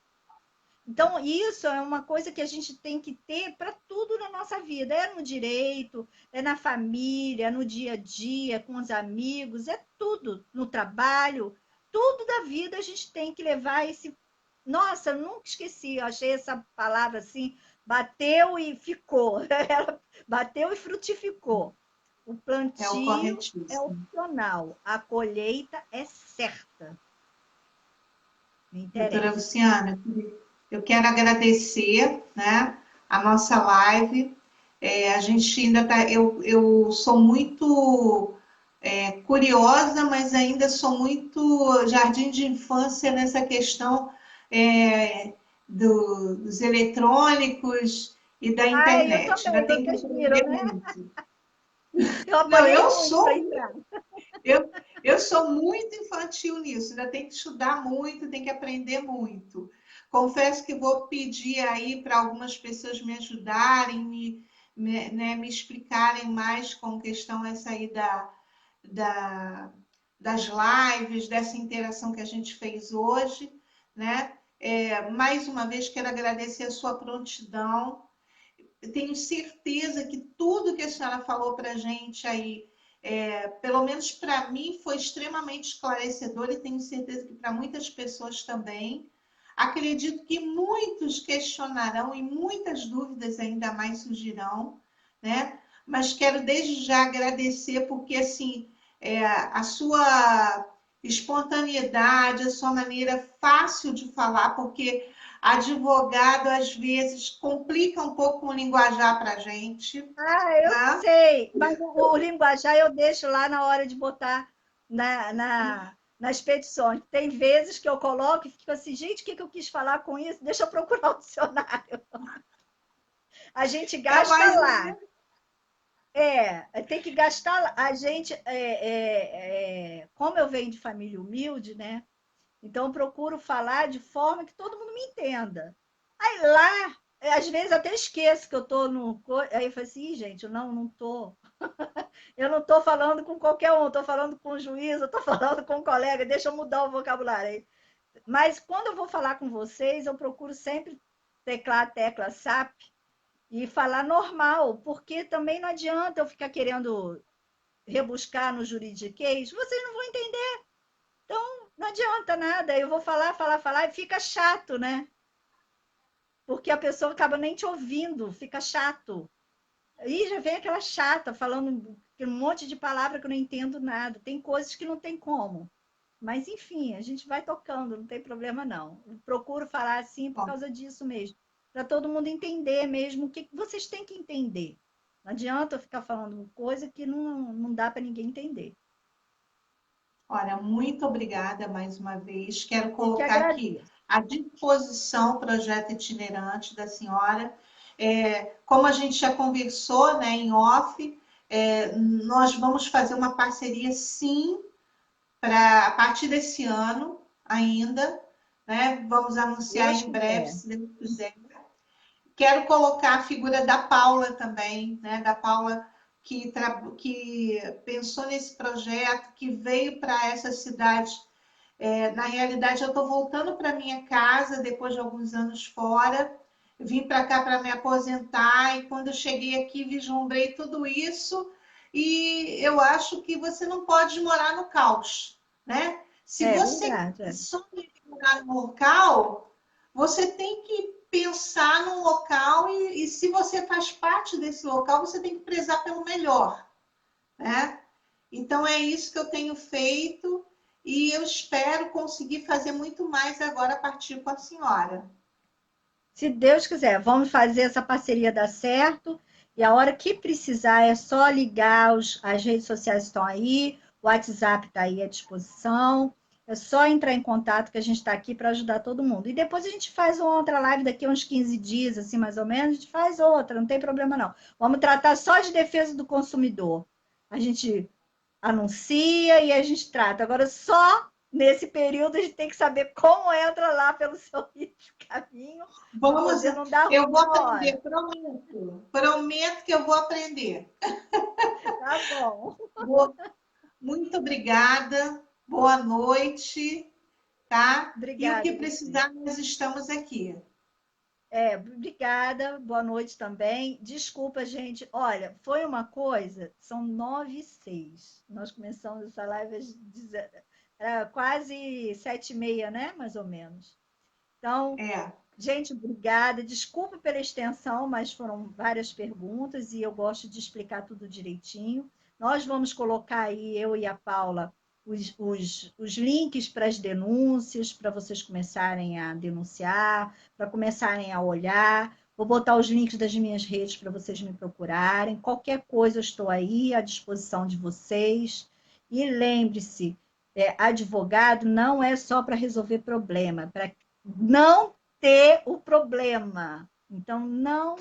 Então, isso é uma coisa que a gente tem que ter para tudo na nossa vida. É no direito, é na família, é no dia a dia, com os amigos, é tudo. No trabalho, tudo da vida a gente tem que levar esse. Nossa, eu nunca esqueci, eu achei essa palavra assim bateu e ficou. Ela bateu e frutificou. O
É o
plantio é
corretíssimo.
opcional, a colheita é certa. Me
Doutora
interessa.
Luciana, eu quero agradecer, né, a nossa live. A gente ainda tá, eu sou muito curiosa, mas ainda sou muito jardim de infância nessa questão é, dos eletrônicos e da
Ai, eu
internet. Ainda
também,
tenho que
vocês viram,
aprender
né?
muito.
Eu
Não,
apanhei
eu
muito para
sou
entrar.
eu sou muito infantil nisso, ainda tem que estudar muito, tem que aprender muito. Confesso que vou pedir aí para algumas pessoas me ajudarem, me explicarem mais com questão essa aí da, das lives, dessa interação que a gente fez hoje, né? Mais uma vez quero agradecer a sua prontidão. Eu tenho certeza que tudo que a senhora falou para a gente aí, pelo menos para mim, foi extremamente esclarecedor e tenho certeza que para muitas pessoas também. Acredito que muitos questionarão e muitas dúvidas ainda mais surgirão, né? Mas quero desde já agradecer porque assim a sua espontaneidade, a sua maneira fácil de falar, porque advogado às vezes complica um pouco o linguajar para a gente,
Ah, eu
né?
sei, mas o linguajar eu deixo lá na hora de botar nas petições. Tem vezes que eu coloco e fico assim, gente, o que eu quis falar com isso? Deixa eu procurar o dicionário. A gente
É
gasta
mais ou
lá.
menos.
Tem que gastar. A gente, como eu venho de família humilde, né? Então eu procuro falar de forma que todo mundo me entenda. Aí lá, às vezes até esqueço que eu estou no. Aí eu falo assim, gente, eu não estou. Eu não estou falando com qualquer um, estou falando com o juiz, eu estou falando com um colega, deixa eu mudar o vocabulário aí. Mas quando eu vou falar com vocês, eu procuro sempre teclar a tecla SAP e falar normal, porque também não adianta eu ficar querendo rebuscar no juridiquês, vocês não vão entender. Então, não adianta nada. Eu vou falar, falar, falar e fica chato, né? Porque a pessoa acaba nem te ouvindo, fica chato. Aí já vem aquela chata falando um monte de palavra que eu não entendo nada. Tem coisas que não tem como. Mas, enfim, a gente vai tocando, não tem problema não. Eu procuro falar assim por
Bom,
causa disso mesmo. Para todo mundo entender mesmo o que vocês têm que entender. Não adianta eu ficar falando coisa que não dá para ninguém entender.
olha, muito obrigada mais uma vez. Quero
Eu que
colocar aqui
agradeço.
à disposição o projeto itinerante da senhora. Como a gente já conversou, né, em off, nós vamos fazer uma parceria, sim, para a partir desse ano ainda, né? Vamos anunciar
Deus
em breve,
quiser.
se Deus quiser. Quero colocar a figura da Paula também, né? Da Paula que pensou nesse projeto, que veio para essa cidade. Na realidade, eu estou voltando para minha casa depois de alguns anos fora. Vim para cá para me aposentar e quando eu cheguei aqui vislumbrei tudo isso e eu acho que você não pode morar no caos, né? Se
É
você
verdade. É.
sonha em morar no local, você tem que pensar num local e se você faz parte desse local, você tem que prezar pelo melhor, né? Então é isso que eu tenho feito e eu espero conseguir fazer muito mais agora a partir com a senhora.
Se Deus quiser, vamos fazer essa parceria dar certo. E a hora que precisar é só ligar, as redes sociais estão aí, o WhatsApp está aí à disposição. É só entrar em contato que a gente está aqui para ajudar todo mundo. E depois a gente faz uma outra live daqui a uns 15 dias, assim, mais ou menos, a gente faz outra, não tem problema não. Vamos tratar só de defesa do consumidor. A gente anuncia e a gente trata. Agora, só nesse período a gente tem que saber como entra lá pelo seu caminho para
Vamos,
poder não dar
eu
ruim
vou
na hora.
aprender, prometo. Prometo que eu vou aprender.
Tá bom.
Muito obrigada. Boa noite, tá? E o que
Obrigada, você.
precisar, nós estamos aqui.
Obrigada, boa noite também. Desculpa, gente. Olha, foi uma coisa, são 9h06. Nós começamos essa live era quase 7h30, né? Mais ou menos. Então,
É.
Gente, obrigada. Desculpa pela extensão, mas foram várias perguntas e eu gosto de explicar tudo direitinho. Nós vamos colocar aí, eu e a Paula, os links para as denúncias, para vocês começarem a denunciar, para começarem a olhar. Vou botar os links das minhas redes para vocês me procurarem. Qualquer coisa, eu estou aí à disposição de vocês. E lembre-se, advogado não é só para resolver problema, para não ter o problema. Então, não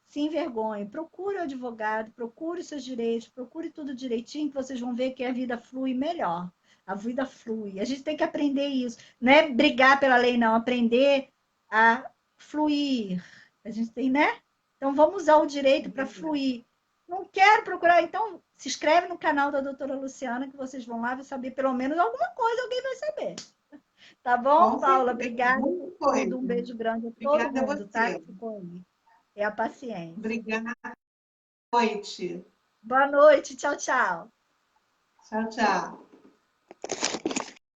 se envergonhe. Procure o advogado, procure os seus direitos, procure tudo direitinho, que vocês vão ver que a vida flui melhor. A vida flui. A gente tem que aprender isso. Não é brigar pela lei, não. Aprender a fluir. A gente tem, né? Então, vamos usar o direito para fluir. Não quero procurar. Então, se inscreve no canal da doutora Luciana, que vocês vão lá saber pelo menos alguma coisa, alguém vai saber. Tá bom,
Com
Paula?
certeza.
Obrigada
Muita
por tudo.
coisa.
Um beijo grande a todo
Obrigada a
mundo, tá?
você.
Que ficou aí. É a paciência.
Obrigada. Boa noite.
Boa noite. Tchau, tchau.
Tchau, tchau.